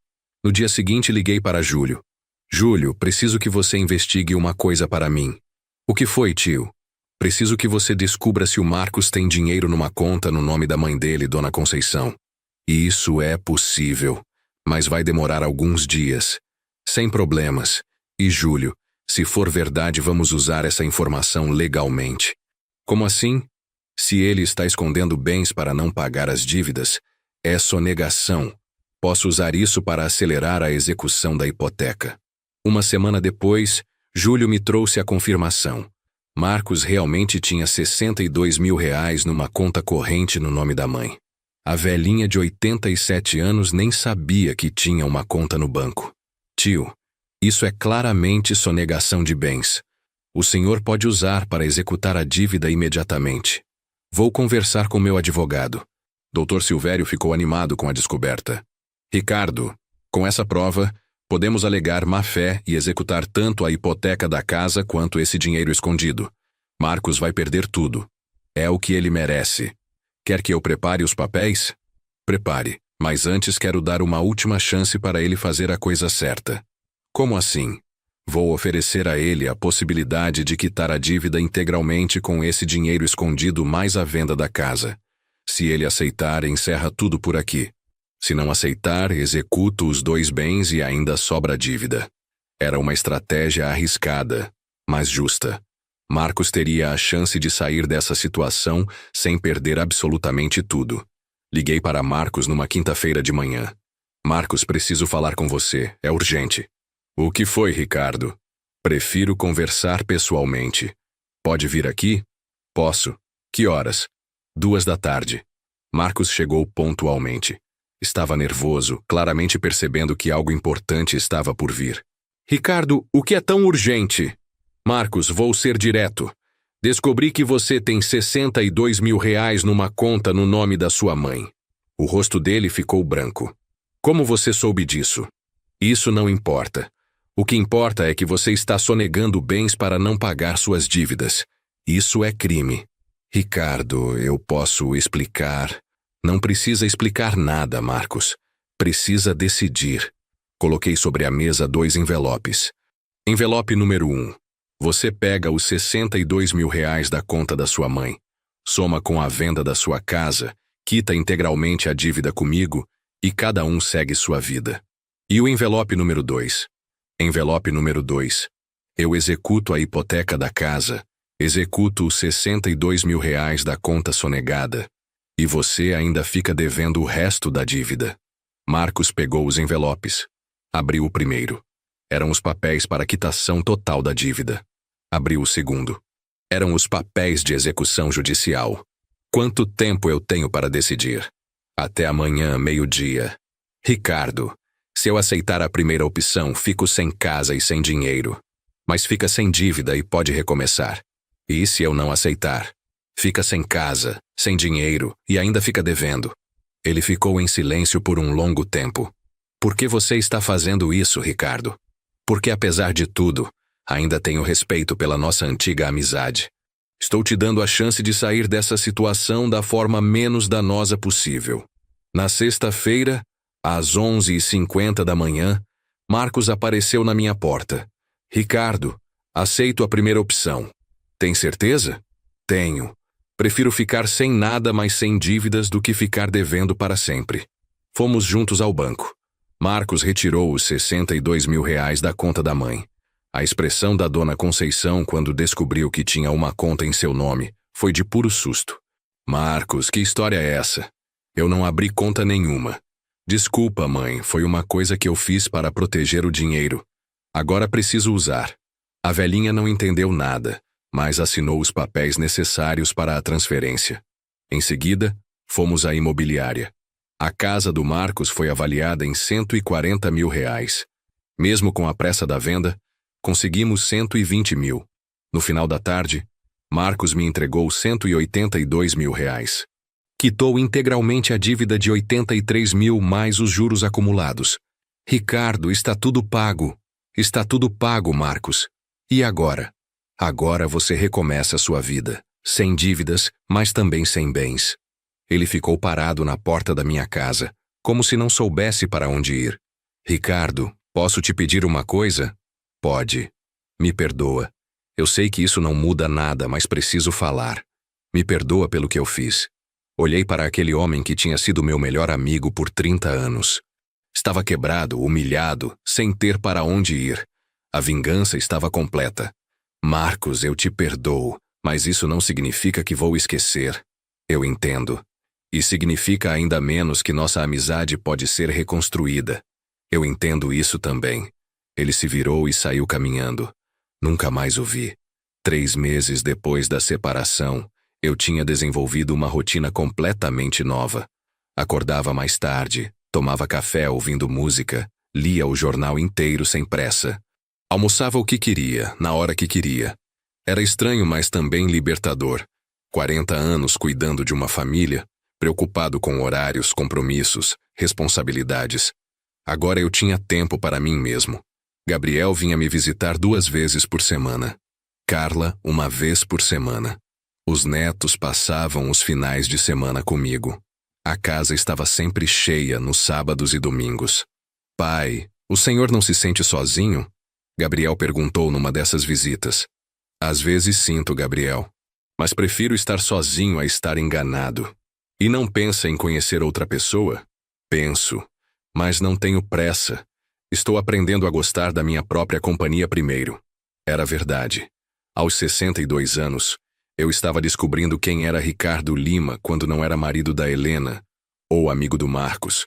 No dia seguinte liguei para Júlio. Júlio, preciso que você investigue uma coisa para mim. O que foi, tio? Preciso que você descubra se o Marcos tem dinheiro numa conta no nome da mãe dele, Dona Conceição. Isso é possível, mas vai demorar alguns dias. Sem problemas. E Júlio, se for verdade, vamos usar essa informação legalmente. Como assim? Se ele está escondendo bens para não pagar as dívidas, é sonegação. Posso usar isso para acelerar a execução da hipoteca. Uma semana depois, Júlio me trouxe a confirmação. Marcos realmente tinha R$62.000 numa conta corrente no nome da mãe. A velhinha de 87 anos nem sabia que tinha uma conta no banco. Tio, isso é claramente sonegação de bens. O senhor pode usar para executar a dívida imediatamente. Vou conversar com meu advogado. Dr. Silvério ficou animado com a descoberta. Ricardo, com essa prova, podemos alegar má-fé e executar tanto a hipoteca da casa quanto esse dinheiro escondido. Marcos vai perder tudo. É o que ele merece. Quer que eu prepare os papéis? Prepare, mas antes quero dar uma última chance para ele fazer a coisa certa. Como assim? Vou oferecer a ele a possibilidade de quitar a dívida integralmente com esse dinheiro escondido mais a venda da casa. Se ele aceitar, encerra tudo por aqui. Se não aceitar, executo os 2 bens e ainda sobra a dívida. Era uma estratégia arriscada, mas justa. Marcos teria a chance de sair dessa situação sem perder absolutamente tudo. Liguei para Marcos numa quinta-feira de manhã. Marcos, preciso falar com você. É urgente. O que foi, Ricardo? Prefiro conversar pessoalmente. Pode vir aqui? Posso. Que horas? 2 da tarde. Marcos chegou pontualmente. Estava nervoso, claramente percebendo que algo importante estava por vir. Ricardo, o que é tão urgente? Marcos, vou ser direto. Descobri que você tem R$62 mil numa conta no nome da sua mãe. O rosto dele ficou branco. Como você soube disso? Isso não importa. O que importa é que você está sonegando bens para não pagar suas dívidas. Isso é crime. Ricardo, eu posso explicar. Não precisa explicar nada, Marcos. Precisa decidir. Coloquei sobre a mesa 2 envelopes. Envelope número 1. Você pega os R$62 mil da conta da sua mãe, soma com a venda da sua casa, quita integralmente a dívida comigo e cada um segue sua vida. E o envelope número 2? Envelope número 2. Eu executo a hipoteca da casa, executo os R$62 mil da conta sonegada e você ainda fica devendo o resto da dívida. Marcos pegou os envelopes. Abriu o primeiro. Eram os papéis para a quitação total da dívida. Abriu o segundo. Eram os papéis de execução judicial. Quanto tempo eu tenho para decidir? Até amanhã, meio-dia. Ricardo, se eu aceitar a primeira opção, fico sem casa e sem dinheiro. Mas fica sem dívida e pode recomeçar. E se eu não aceitar? Fica sem casa, sem dinheiro e ainda fica devendo. Ele ficou em silêncio por um longo tempo. Por que você está fazendo isso, Ricardo? Porque apesar de tudo, ainda tenho respeito pela nossa antiga amizade. Estou te dando a chance de sair dessa situação da forma menos danosa possível. Na sexta-feira, às 11h50 da manhã, Marcos apareceu na minha porta. Ricardo, aceito a primeira opção. Tem certeza? Tenho. Prefiro ficar sem nada, mas sem dívidas, do que ficar devendo para sempre. Fomos juntos ao banco. Marcos retirou os R$62 mil da conta da mãe. A expressão da dona Conceição quando descobriu que tinha uma conta em seu nome foi de puro susto. Marcos, que história é essa? Eu não abri conta nenhuma. Desculpa, mãe, foi uma coisa que eu fiz para proteger o dinheiro. Agora preciso usar. A velhinha não entendeu nada, mas assinou os papéis necessários para a transferência. Em seguida, fomos à imobiliária. A casa do Marcos foi avaliada em R$140 mil. Mesmo com a pressa da venda, conseguimos R$120 mil. No final da tarde, Marcos me entregou R$182 mil. Quitou integralmente a dívida de R$83 mil mais os juros acumulados. Ricardo, está tudo pago. Está tudo pago, Marcos. E agora? Agora você recomeça sua vida, sem dívidas, mas também sem bens. Ele ficou parado na porta da minha casa, como se não soubesse para onde ir. Ricardo, posso te pedir uma coisa? Pode. Me perdoa. Eu sei que isso não muda nada, mas preciso falar. Me perdoa pelo que eu fiz. Olhei para aquele homem que tinha sido meu melhor amigo por 30 anos. Estava quebrado, humilhado, sem ter para onde ir. A vingança estava completa. Marcos, eu te perdoo, mas isso não significa que vou esquecer. Eu entendo. E significa ainda menos que nossa amizade pode ser reconstruída. Eu entendo isso também. Ele se virou e saiu caminhando. Nunca mais o vi. 3 meses depois da separação, eu tinha desenvolvido uma rotina completamente nova. Acordava mais tarde, tomava café ouvindo música, lia o jornal inteiro sem pressa. Almoçava o que queria, na hora que queria. Era estranho, mas também libertador. 40 anos cuidando de uma família, preocupado com horários, compromissos, responsabilidades. Agora eu tinha tempo para mim mesmo. Gabriel vinha me visitar 2 vezes por semana. Carla, 1 vez por semana. Os netos passavam os finais de semana comigo. A casa estava sempre cheia nos sábados e domingos. Pai, o senhor não se sente sozinho? Gabriel perguntou numa dessas visitas. Às vezes sinto, Gabriel. Mas prefiro estar sozinho a estar enganado. E não pensa em conhecer outra pessoa? Penso. Mas não tenho pressa. Estou aprendendo a gostar da minha própria companhia primeiro. Era verdade. Aos 62 anos, eu estava descobrindo quem era Ricardo Lima quando não era marido da Helena, ou amigo do Marcos.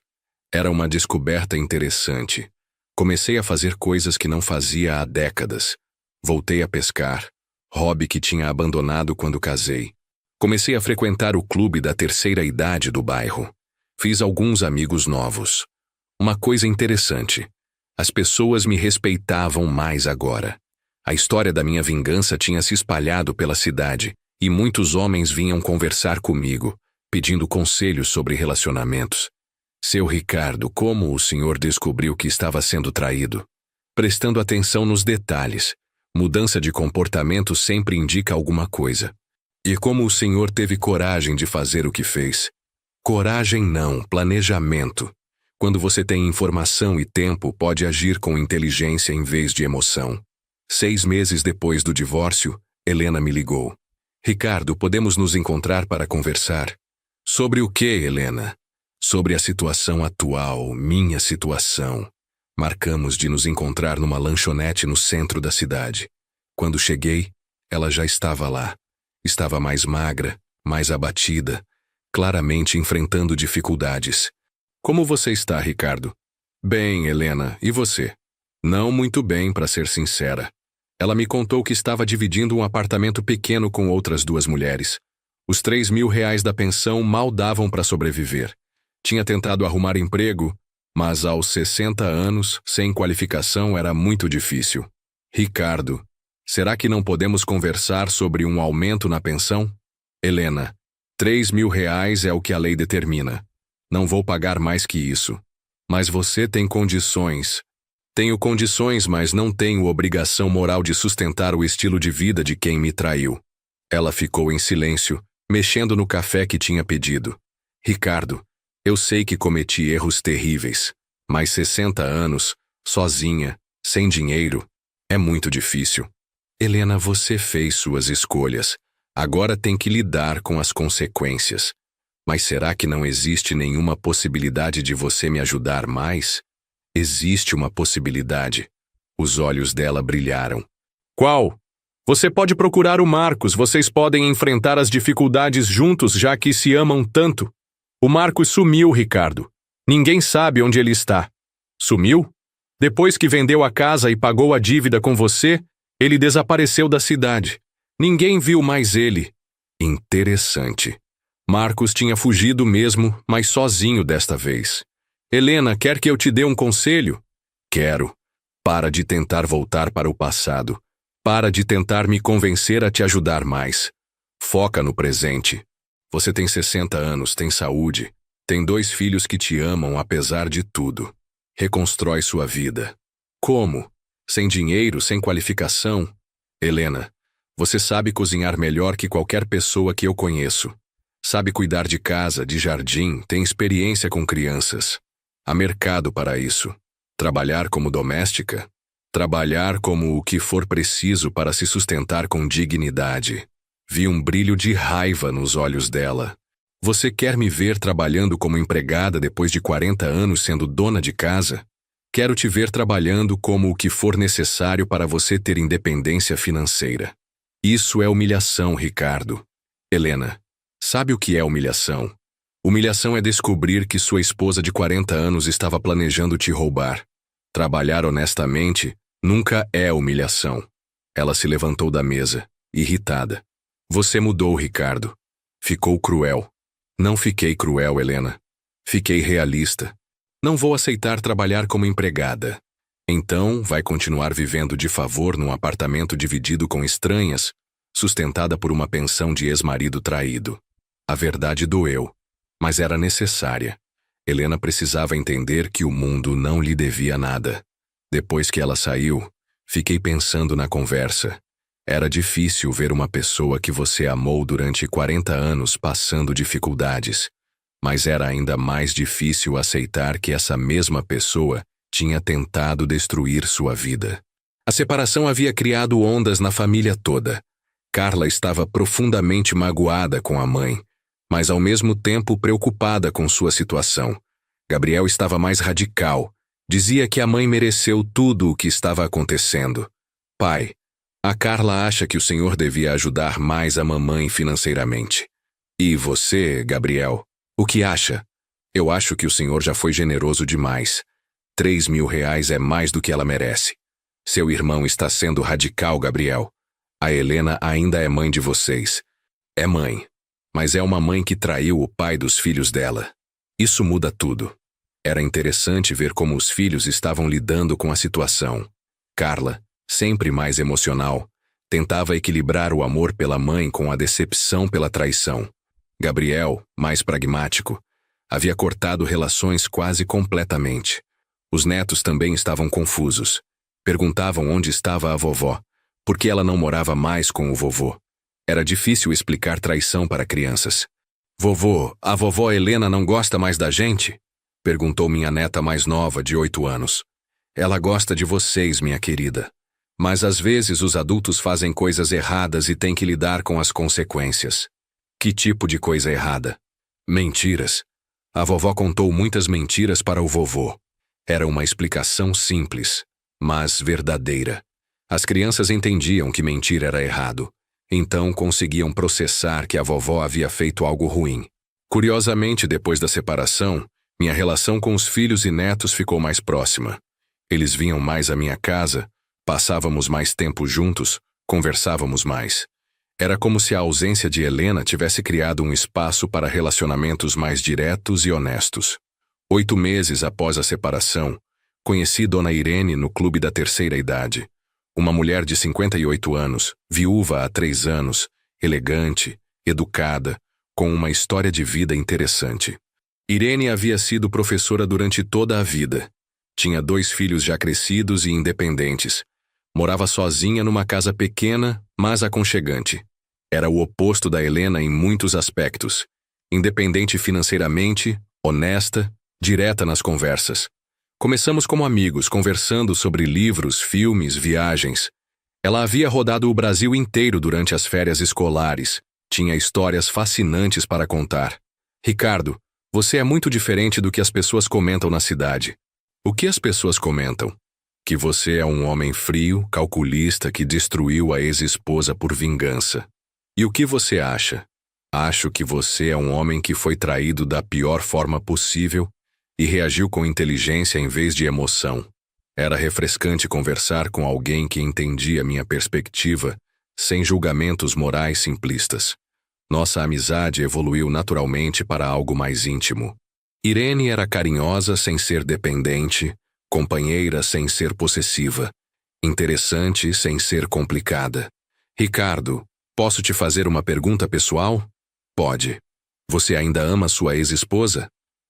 Era uma descoberta interessante. Comecei a fazer coisas que não fazia há décadas. Voltei a pescar, hobby que tinha abandonado quando casei. Comecei a frequentar o clube da terceira idade do bairro. Fiz alguns amigos novos. Uma coisa interessante: as pessoas me respeitavam mais agora. A história da minha vingança tinha se espalhado pela cidade e muitos homens vinham conversar comigo, pedindo conselhos sobre relacionamentos. Seu Ricardo, como o senhor descobriu que estava sendo traído? Prestando atenção nos detalhes. Mudança de comportamento sempre indica alguma coisa. E como o senhor teve coragem de fazer o que fez? Coragem não, planejamento. Quando você tem informação e tempo, pode agir com inteligência em vez de emoção. 6 meses depois do divórcio, Helena me ligou. Ricardo, podemos nos encontrar para conversar? Sobre o que, Helena? Sobre a situação atual, minha situação. Marcamos de nos encontrar numa lanchonete no centro da cidade. Quando cheguei, ela já estava lá. Estava mais magra, mais abatida, claramente enfrentando dificuldades. Como você está, Ricardo? Bem, Helena, e você? Não muito bem, para ser sincera. Ela me contou que estava dividindo um apartamento pequeno com outras 2 mulheres. Os R$3.000 da pensão mal davam para sobreviver. Tinha tentado arrumar emprego, mas aos 60 anos, sem qualificação, era muito difícil. Ricardo, será que não podemos conversar sobre um aumento na pensão? Helena, R$3.000 é o que a lei determina. Não vou pagar mais que isso. Mas você tem condições. Tenho condições, mas não tenho obrigação moral de sustentar o estilo de vida de quem me traiu. Ela ficou em silêncio, mexendo no café que tinha pedido. Ricardo, eu sei que cometi erros terríveis, mas 60 anos, sozinha, sem dinheiro, é muito difícil. Helena, você fez suas escolhas. Agora tem que lidar com as consequências. Mas será que não existe nenhuma possibilidade de você me ajudar mais? Existe uma possibilidade. Os olhos dela brilharam. Qual? Você pode procurar o Marcos, vocês podem enfrentar as dificuldades juntos, já que se amam tanto. O Marcos sumiu, Ricardo. Ninguém sabe onde ele está. Sumiu? Depois que vendeu a casa e pagou a dívida com você, ele desapareceu da cidade. Ninguém viu mais ele. Interessante. Marcos tinha fugido mesmo, mas sozinho desta vez. Helena, quer que eu te dê um conselho? Quero. Para de tentar voltar para o passado. Para de tentar me convencer a te ajudar mais. Foca no presente. Você tem 60 anos, tem saúde, tem 2 filhos que te amam apesar de tudo. Reconstrói sua vida. Como? Sem dinheiro, sem qualificação? Helena, você sabe cozinhar melhor que qualquer pessoa que eu conheço. Sabe cuidar de casa, de jardim, tem experiência com crianças. Há mercado para isso. Trabalhar como doméstica? Trabalhar como o que for preciso para se sustentar com dignidade. Vi um brilho de raiva nos olhos dela. Você quer me ver trabalhando como empregada depois de 40 anos sendo dona de casa? Quero te ver trabalhando como o que for necessário para você ter independência financeira. Isso é humilhação, Ricardo. Helena, sabe o que é humilhação? Humilhação é descobrir que sua esposa de 40 anos estava planejando te roubar. Trabalhar honestamente nunca é humilhação. Ela se levantou da mesa, irritada. Você mudou, Ricardo. Ficou cruel. Não fiquei cruel, Helena. Fiquei realista. Não vou aceitar trabalhar como empregada. Então, vai continuar vivendo de favor num apartamento dividido com estranhas, sustentada por uma pensão de ex-marido traído. A verdade doeu, mas era necessária. Helena precisava entender que o mundo não lhe devia nada. Depois que ela saiu, fiquei pensando na conversa. Era difícil ver uma pessoa que você amou durante 40 anos passando dificuldades, mas era ainda mais difícil aceitar que essa mesma pessoa tinha tentado destruir sua vida. A separação havia criado ondas na família toda. Carla estava profundamente magoada com a mãe, mas ao mesmo tempo preocupada com sua situação. Gabriel estava mais radical. Dizia que a mãe mereceu tudo o que estava acontecendo. Pai, a Carla acha que o senhor devia ajudar mais a mamãe financeiramente. E você, Gabriel, o que acha? Eu acho que o senhor já foi generoso demais. R$ 3.000 é mais do que ela merece. Seu irmão está sendo radical, Gabriel. A Helena ainda é mãe de vocês. É mãe. Mas é uma mãe que traiu o pai dos filhos dela. Isso muda tudo. Era interessante ver como os filhos estavam lidando com a situação. Carla, sempre mais emocional, tentava equilibrar o amor pela mãe com a decepção pela traição. Gabriel, mais pragmático, havia cortado relações quase completamente. Os netos também estavam confusos. Perguntavam onde estava a vovó, porque ela não morava mais com o vovô. Era difícil explicar traição para crianças. Vovô, a vovó Helena não gosta mais da gente? Perguntou minha neta mais nova, de 8 anos. Ela gosta de vocês, minha querida. Mas às vezes os adultos fazem coisas erradas e têm que lidar com as consequências. Que tipo de coisa errada? Mentiras. A vovó contou muitas mentiras para o vovô. Era uma explicação simples, mas verdadeira. As crianças entendiam que mentir era errado. Então conseguiam processar que a vovó havia feito algo ruim. Curiosamente, depois da separação, minha relação com os filhos e netos ficou mais próxima. Eles vinham mais à minha casa, passávamos mais tempo juntos, conversávamos mais. Era como se a ausência de Helena tivesse criado um espaço para relacionamentos mais diretos e honestos. 8 meses após a separação, conheci Dona Irene no clube da terceira idade. Uma mulher de 58 anos, viúva há 3 anos, elegante, educada, com uma história de vida interessante. Irene havia sido professora durante toda a vida. Tinha 2 filhos já crescidos e independentes. Morava sozinha numa casa pequena, mas aconchegante. Era o oposto da Helena em muitos aspectos. Independente financeiramente, honesta, direta nas conversas. Começamos como amigos, conversando sobre livros, filmes, viagens. Ela havia rodado o Brasil inteiro durante as férias escolares. Tinha histórias fascinantes para contar. Ricardo, você é muito diferente do que as pessoas comentam na cidade. O que as pessoas comentam? Que você é um homem frio, calculista que destruiu a ex-esposa por vingança. E o que você acha? Acho que você é um homem que foi traído da pior forma possível e reagiu com inteligência em vez de emoção. Era refrescante conversar com alguém que entendia minha perspectiva, sem julgamentos morais simplistas. Nossa amizade evoluiu naturalmente para algo mais íntimo. Irene era carinhosa sem ser dependente, companheira sem ser possessiva, interessante sem ser complicada. Ricardo, posso te fazer uma pergunta pessoal? Pode. Você ainda ama sua ex-esposa?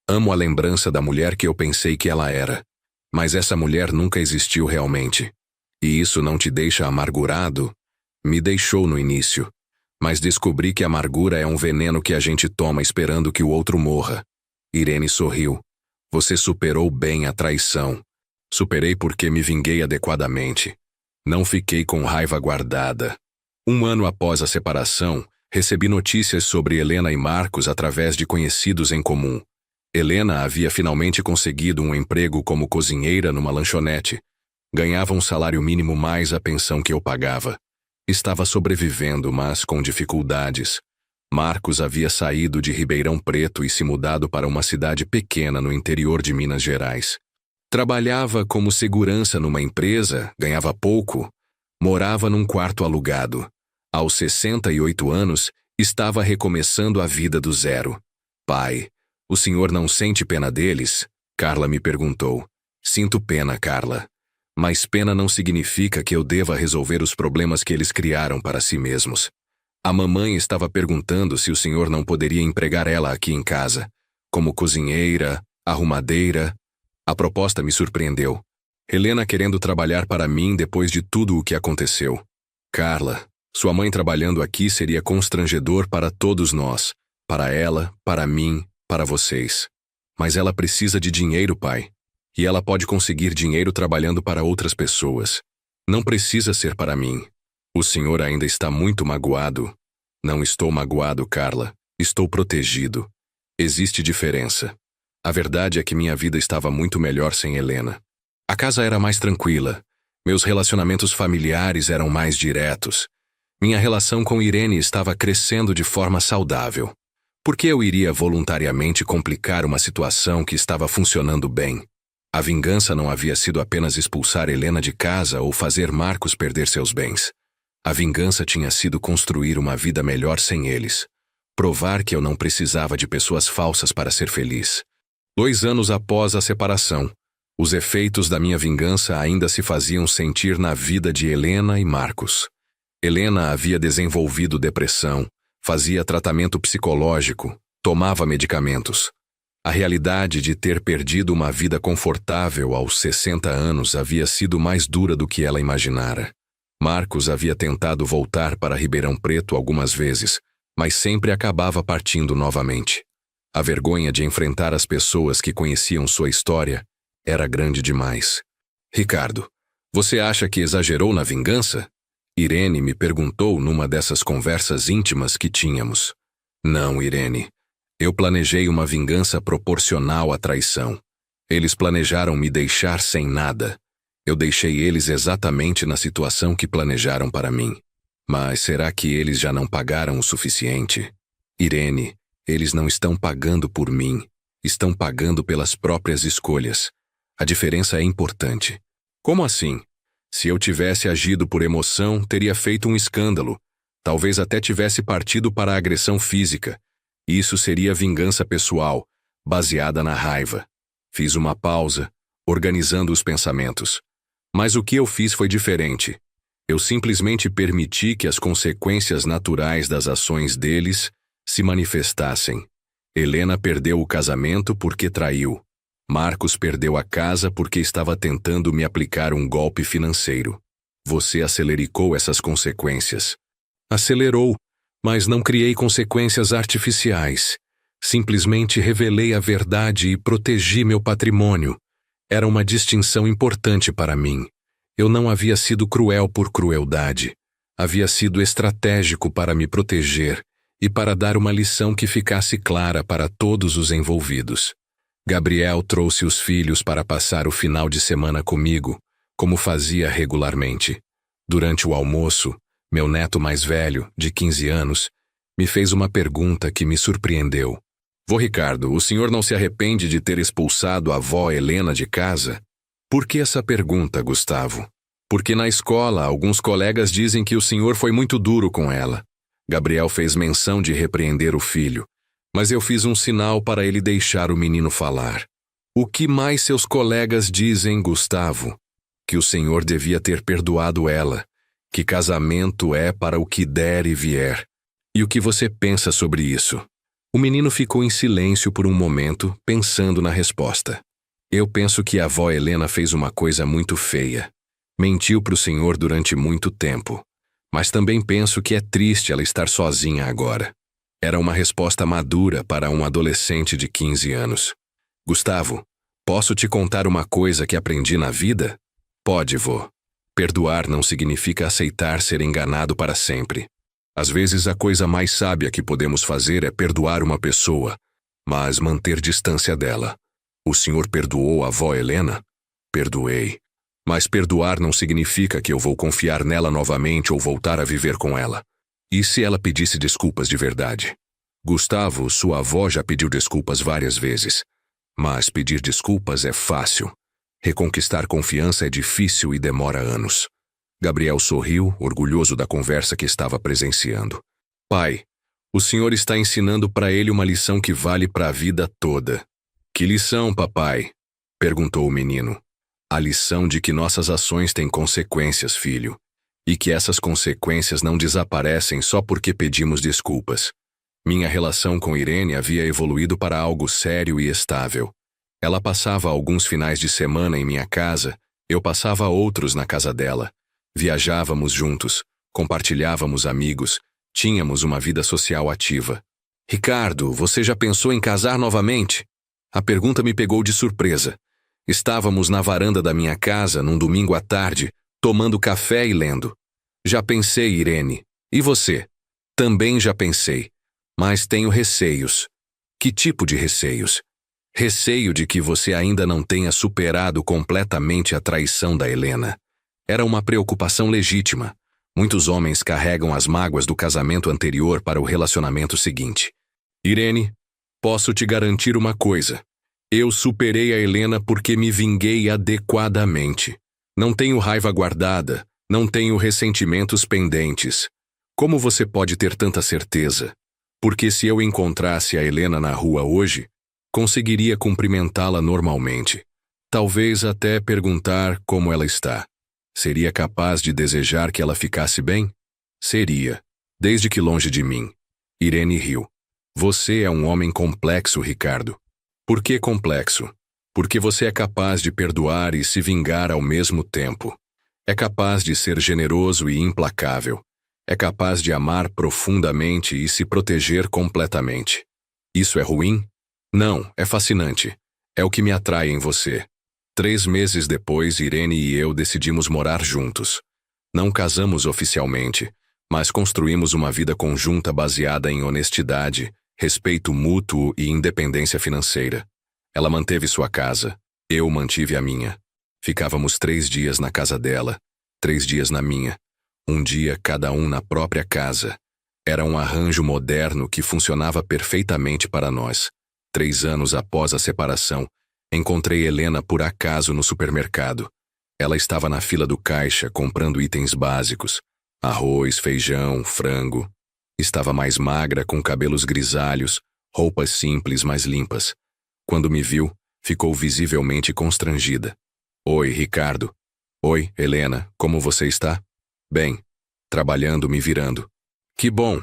Amo a lembrança da mulher que eu pensei que ela era. Mas essa mulher nunca existiu realmente. E isso não te deixa amargurado? Me deixou no início. Mas descobri que a amargura é um veneno que a gente toma esperando que o outro morra. Irene sorriu. Você superou bem a traição. Superei porque me vinguei adequadamente. Não fiquei com raiva guardada. 1 ano após a separação, recebi notícias sobre Helena e Marcos através de conhecidos em comum. Helena havia finalmente conseguido um emprego como cozinheira numa lanchonete. Ganhava um salário mínimo mais a pensão que eu pagava. Estava sobrevivendo, mas com dificuldades. Marcos havia saído de Ribeirão Preto e se mudado para uma cidade pequena no interior de Minas Gerais. Trabalhava como segurança numa empresa, ganhava pouco, morava num quarto alugado. Aos 68 anos, estava recomeçando a vida do zero. Pai, o senhor não sente pena deles? Carla me perguntou. Sinto pena, Carla. Mas pena não significa que eu deva resolver os problemas que eles criaram para si mesmos. A mamãe estava perguntando se o senhor não poderia empregar ela aqui em casa, como cozinheira, arrumadeira. A proposta me surpreendeu. Helena querendo trabalhar para mim depois de tudo o que aconteceu. Carla, sua mãe trabalhando aqui seria constrangedor para todos nós, para ela, para mim, para vocês. Mas ela precisa de dinheiro, pai. E ela pode conseguir dinheiro trabalhando para outras pessoas. Não precisa ser para mim. O senhor ainda está muito magoado. Não estou magoado, Carla. Estou protegido. Existe diferença. A verdade é que minha vida estava muito melhor sem Helena. A casa era mais tranquila. Meus relacionamentos familiares eram mais diretos. Minha relação com Irene estava crescendo de forma saudável. Por que eu iria voluntariamente complicar uma situação que estava funcionando bem? A vingança não havia sido apenas expulsar Helena de casa ou fazer Marcos perder seus bens. A vingança tinha sido construir uma vida melhor sem eles. Provar que eu não precisava de pessoas falsas para ser feliz. 2 anos após a separação, os efeitos da minha vingança ainda se faziam sentir na vida de Helena e Marcos. Helena havia desenvolvido depressão, fazia tratamento psicológico, tomava medicamentos. A realidade de ter perdido uma vida confortável aos 60 anos havia sido mais dura do que ela imaginara. Marcos havia tentado voltar para Ribeirão Preto algumas vezes, mas sempre acabava partindo novamente. A vergonha de enfrentar as pessoas que conheciam sua história era grande demais. Ricardo, você acha que exagerou na vingança? Irene me perguntou numa dessas conversas íntimas que tínhamos. Não, Irene. Eu planejei uma vingança proporcional à traição. Eles planejaram me deixar sem nada. Eu deixei eles exatamente na situação que planejaram para mim. Mas será que eles já não pagaram o suficiente? Irene, eles não estão pagando por mim. Estão pagando pelas próprias escolhas. A diferença é importante. Como assim? Se eu tivesse agido por emoção, teria feito um escândalo. Talvez até tivesse partido para a agressão física. Isso seria vingança pessoal, baseada na raiva. Fiz uma pausa, organizando os pensamentos. Mas o que eu fiz foi diferente. Eu simplesmente permiti que as consequências naturais das ações deles se manifestassem. Helena perdeu o casamento porque traiu. Marcos perdeu a casa porque estava tentando me aplicar um golpe financeiro. Você acelerou essas consequências. Acelerou, mas não criei consequências artificiais. Simplesmente revelei a verdade e protegi meu patrimônio. Era uma distinção importante para mim. Eu não havia sido cruel por crueldade. Havia sido estratégico para me proteger e para dar uma lição que ficasse clara para todos os envolvidos. Gabriel trouxe os filhos para passar o final de semana comigo, como fazia regularmente. Durante o almoço, meu neto mais velho, de 15 anos, me fez uma pergunta que me surpreendeu. Vô Ricardo, o senhor não se arrepende de ter expulsado a avó Helena de casa? Por que essa pergunta, Gustavo? Porque na escola, alguns colegas dizem que o senhor foi muito duro com ela. Gabriel fez menção de repreender o filho, mas eu fiz um sinal para ele deixar o menino falar. O que mais seus colegas dizem, Gustavo? Que o senhor devia ter perdoado ela, que casamento é para o que der e vier. E o que você pensa sobre isso? O menino ficou em silêncio por um momento, pensando na resposta. Eu penso que a avó Helena fez uma coisa muito feia. Mentiu para o senhor durante muito tempo. Mas também penso que é triste ela estar sozinha agora. Era uma resposta madura para um adolescente de 15 anos. Gustavo, posso te contar uma coisa que aprendi na vida? Pode, vô. Perdoar não significa aceitar ser enganado para sempre. Às vezes a coisa mais sábia que podemos fazer é perdoar uma pessoa, mas manter distância dela. O senhor perdoou a avó Helena? Perdoei. Mas perdoar não significa que eu vou confiar nela novamente ou voltar a viver com ela. E se ela pedisse desculpas de verdade? Gustavo, sua avó já pediu desculpas várias vezes. Mas pedir desculpas é fácil. Reconquistar confiança é difícil e demora anos. Gabriel sorriu, orgulhoso da conversa que estava presenciando. Pai, o senhor está ensinando para ele uma lição que vale para a vida toda. Que lição, papai? Perguntou o menino. A lição de que nossas ações têm consequências, filho. E que essas consequências não desaparecem só porque pedimos desculpas. Minha relação com Irene havia evoluído para algo sério e estável. Ela passava alguns finais de semana em minha casa, eu passava outros na casa dela. Viajávamos juntos, compartilhávamos amigos, tínhamos uma vida social ativa. Ricardo, você já pensou em casar novamente? A pergunta me pegou de surpresa. Estávamos na varanda da minha casa num domingo à tarde, tomando café e lendo. Já pensei, Irene. E você? Também já pensei. Mas tenho receios. Que tipo de receios? Receio de que você ainda não tenha superado completamente a traição da Helena. Era uma preocupação legítima. Muitos homens carregam as mágoas do casamento anterior para o relacionamento seguinte. Irene, posso te garantir uma coisa. Eu superei a Helena porque me vinguei adequadamente. Não tenho raiva guardada, não tenho ressentimentos pendentes. Como você pode ter tanta certeza? Porque se eu encontrasse a Helena na rua hoje, conseguiria cumprimentá-la normalmente. Talvez até perguntar como ela está. Seria capaz de desejar que ela ficasse bem? Seria, desde que longe de mim. Irene riu. Você é um homem complexo, Ricardo. Por que complexo? Porque você é capaz de perdoar e se vingar ao mesmo tempo. É capaz de ser generoso e implacável. É capaz de amar profundamente e se proteger completamente. Isso é ruim? Não, é fascinante. É o que me atrai em você. 3 meses depois, Irene e eu decidimos morar juntos. Não casamos oficialmente, mas construímos uma vida conjunta baseada em honestidade, respeito mútuo e independência financeira. Ela manteve sua casa, eu mantive a minha. Ficávamos 3 dias na casa dela, 3 dias na minha. 1 dia cada um na própria casa. Era um arranjo moderno que funcionava perfeitamente para nós. 3 anos após a separação, encontrei Helena por acaso no supermercado. Ela estava na fila do caixa comprando itens básicos. Arroz, feijão, frango. Estava mais magra, com cabelos grisalhos, roupas simples, mas limpas. Quando me viu, ficou visivelmente constrangida. Oi, Ricardo. Oi, Helena, como você está? Bem, trabalhando, me virando. Que bom.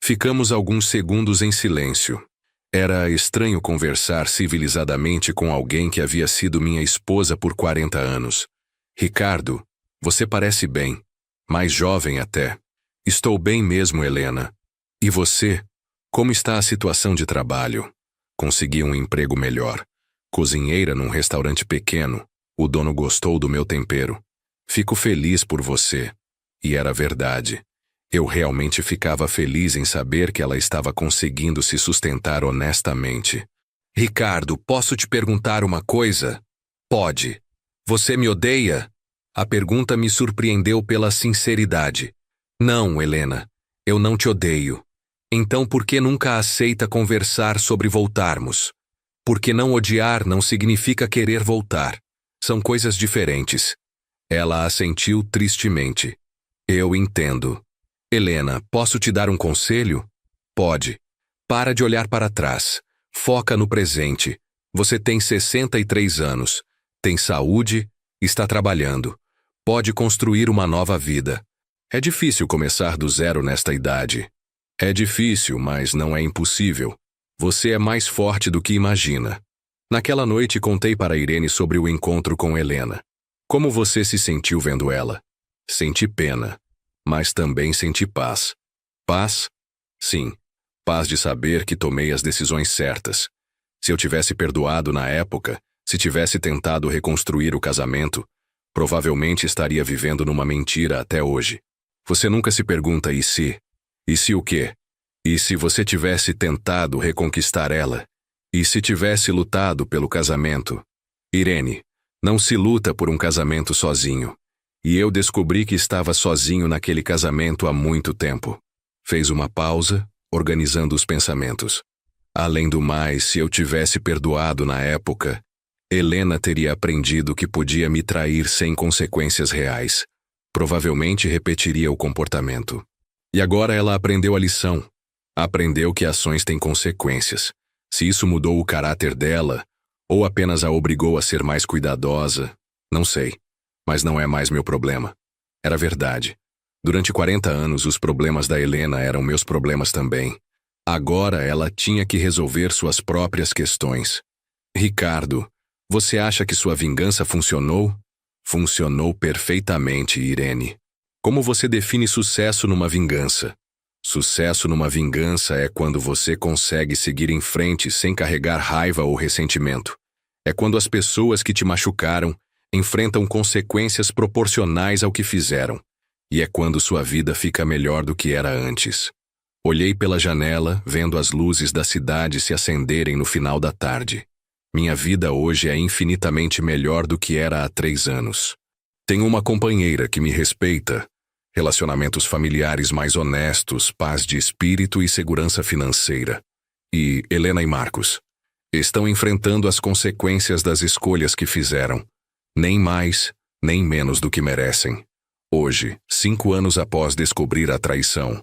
Ficamos alguns segundos em silêncio. Era estranho conversar civilizadamente com alguém que havia sido minha esposa por 40 anos. Ricardo, você parece bem. Mais jovem até. Estou bem mesmo, Helena. E você? Como está a situação de trabalho? Consegui um emprego melhor. Cozinheira num restaurante pequeno. O dono gostou do meu tempero. Fico feliz por você. E era verdade. Eu realmente ficava feliz em saber que ela estava conseguindo se sustentar honestamente. Ricardo, posso te perguntar uma coisa? Pode. Você me odeia? A pergunta me surpreendeu pela sinceridade. Não, Helena. Eu não te odeio. Então por que nunca aceita conversar sobre voltarmos? Porque não odiar não significa querer voltar. São coisas diferentes. Ela assentiu tristemente. Eu entendo. Helena, posso te dar um conselho? Pode. Para de olhar para trás. Foca no presente. Você tem 63 anos. Tem saúde, está trabalhando. Pode construir uma nova vida. É difícil começar do zero nesta idade. É difícil, mas não é impossível. Você é mais forte do que imagina. Naquela noite contei para Irene sobre o encontro com Helena. Como você se sentiu vendo ela? Senti pena, mas também senti paz. Paz? Sim. Paz de saber que tomei as decisões certas. Se eu tivesse perdoado na época, se tivesse tentado reconstruir o casamento, provavelmente estaria vivendo numa mentira até hoje. Você nunca se pergunta e se? E se o quê? E se você tivesse tentado reconquistar ela? E se tivesse lutado pelo casamento? Irene, não se luta por um casamento sozinho. E eu descobri que estava sozinho naquele casamento há muito tempo. Fez uma pausa, organizando os pensamentos. Além do mais, se eu tivesse perdoado na época, Helena teria aprendido que podia me trair sem consequências reais. Provavelmente repetiria o comportamento. E agora ela aprendeu a lição. Aprendeu que ações têm consequências. Se isso mudou o caráter dela, ou apenas a obrigou a ser mais cuidadosa, não sei. Mas não é mais meu problema. Era verdade. Durante 40 anos, os problemas da Helena eram meus problemas também. Agora ela tinha que resolver suas próprias questões. Ricardo, você acha que sua vingança funcionou? Funcionou perfeitamente, Irene. Como você define sucesso numa vingança? Sucesso numa vingança é quando você consegue seguir em frente sem carregar raiva ou ressentimento. É quando as pessoas que te machucaram enfrentam consequências proporcionais ao que fizeram. E é quando sua vida fica melhor do que era antes. Olhei pela janela, vendo as luzes da cidade se acenderem no final da tarde. Minha vida hoje é infinitamente melhor do que era há 3 anos. Tenho uma companheira que me respeita, relacionamentos familiares mais honestos, paz de espírito e segurança financeira. e Helena e Marcos estão enfrentando as consequências das escolhas que fizeram, nem mais, nem menos do que merecem. Hoje, 5 anos após descobrir a traição,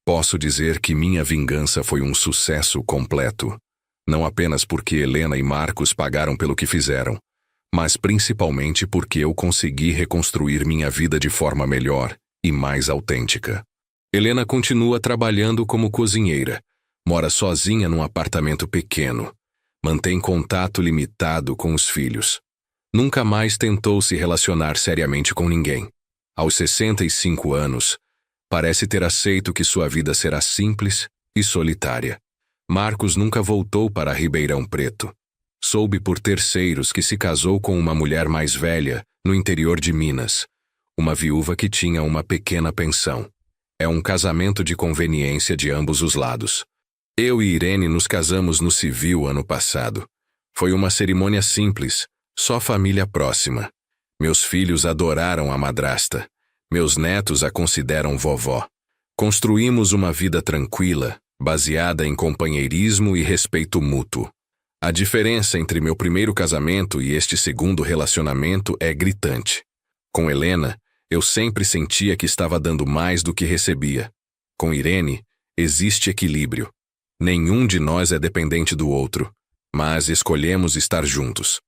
posso dizer que minha vingança foi um sucesso completo. Não apenas porque Helena e Marcos pagaram pelo que fizeram, mas principalmente porque eu consegui reconstruir minha vida de forma melhor e mais autêntica. Helena continua trabalhando como cozinheira, mora sozinha num apartamento pequeno, mantém contato limitado com os filhos. Nunca mais tentou se relacionar seriamente com ninguém. Aos 65 anos, parece ter aceito que sua vida será simples e solitária. Marcos nunca voltou para Ribeirão Preto. Soube por terceiros que se casou com uma mulher mais velha no interior de Minas, uma viúva que tinha uma pequena pensão. É um casamento de conveniência de ambos os lados. Eu e Irene nos casamos no civil ano passado. Foi uma cerimônia simples, só família próxima. Meus filhos adoraram a madrasta. Meus netos a consideram vovó. Construímos uma vida tranquila, baseada em companheirismo e respeito mútuo. A diferença entre meu primeiro casamento e este segundo relacionamento é gritante. Com Helena, eu sempre sentia que estava dando mais do que recebia. Com Irene, existe equilíbrio. Nenhum de nós é dependente do outro, mas escolhemos estar juntos.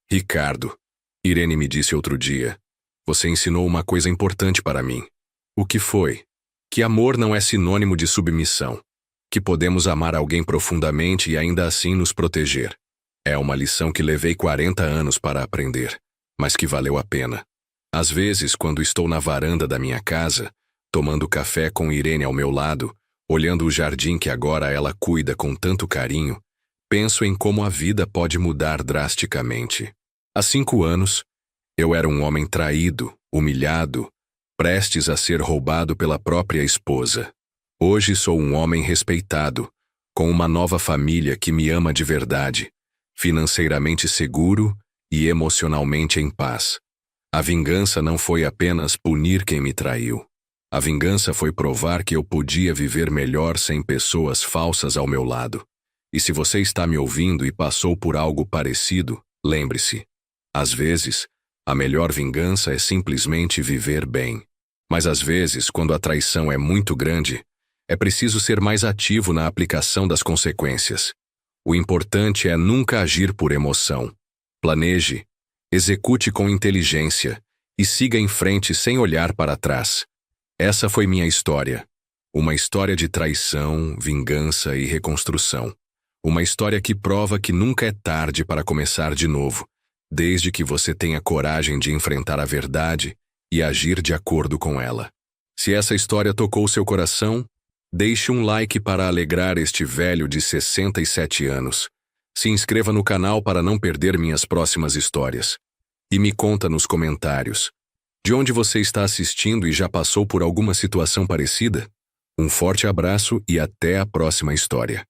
Ricardo, Irene me disse outro dia, você ensinou uma coisa importante para mim. O que foi? Que amor não é sinônimo de submissão. Que podemos amar alguém profundamente e ainda assim nos proteger. É uma lição que levei 40 anos para aprender, mas que valeu a pena. Às vezes, quando estou na varanda da minha casa, tomando café com Irene ao meu lado, olhando o jardim que agora ela cuida com tanto carinho, penso em como a vida pode mudar drasticamente. Há 5 anos, eu era um homem traído, humilhado, prestes a ser roubado pela própria esposa. Hoje sou um homem respeitado, com uma nova família que me ama de verdade, financeiramente seguro e emocionalmente em paz. A vingança não foi apenas punir quem me traiu. A vingança foi provar que eu podia viver melhor sem pessoas falsas ao meu lado. E se você está me ouvindo e passou por algo parecido, lembre-se. Às vezes, a melhor vingança é simplesmente viver bem. Mas às vezes, quando a traição é muito grande, é preciso ser mais ativo na aplicação das consequências. O importante é nunca agir por emoção. Planeje, execute com inteligência e siga em frente sem olhar para trás. Essa foi minha história. Uma história de traição, vingança e reconstrução. Uma história que prova que nunca é tarde para começar de novo, desde que você tenha coragem de enfrentar a verdade e agir de acordo com ela. Se essa história tocou seu coração, deixe um like para alegrar este velho de 67 anos. Se inscreva no canal para não perder minhas próximas histórias. E me conta nos comentários, de onde você está assistindo e já passou por alguma situação parecida? Um forte abraço e até a próxima história.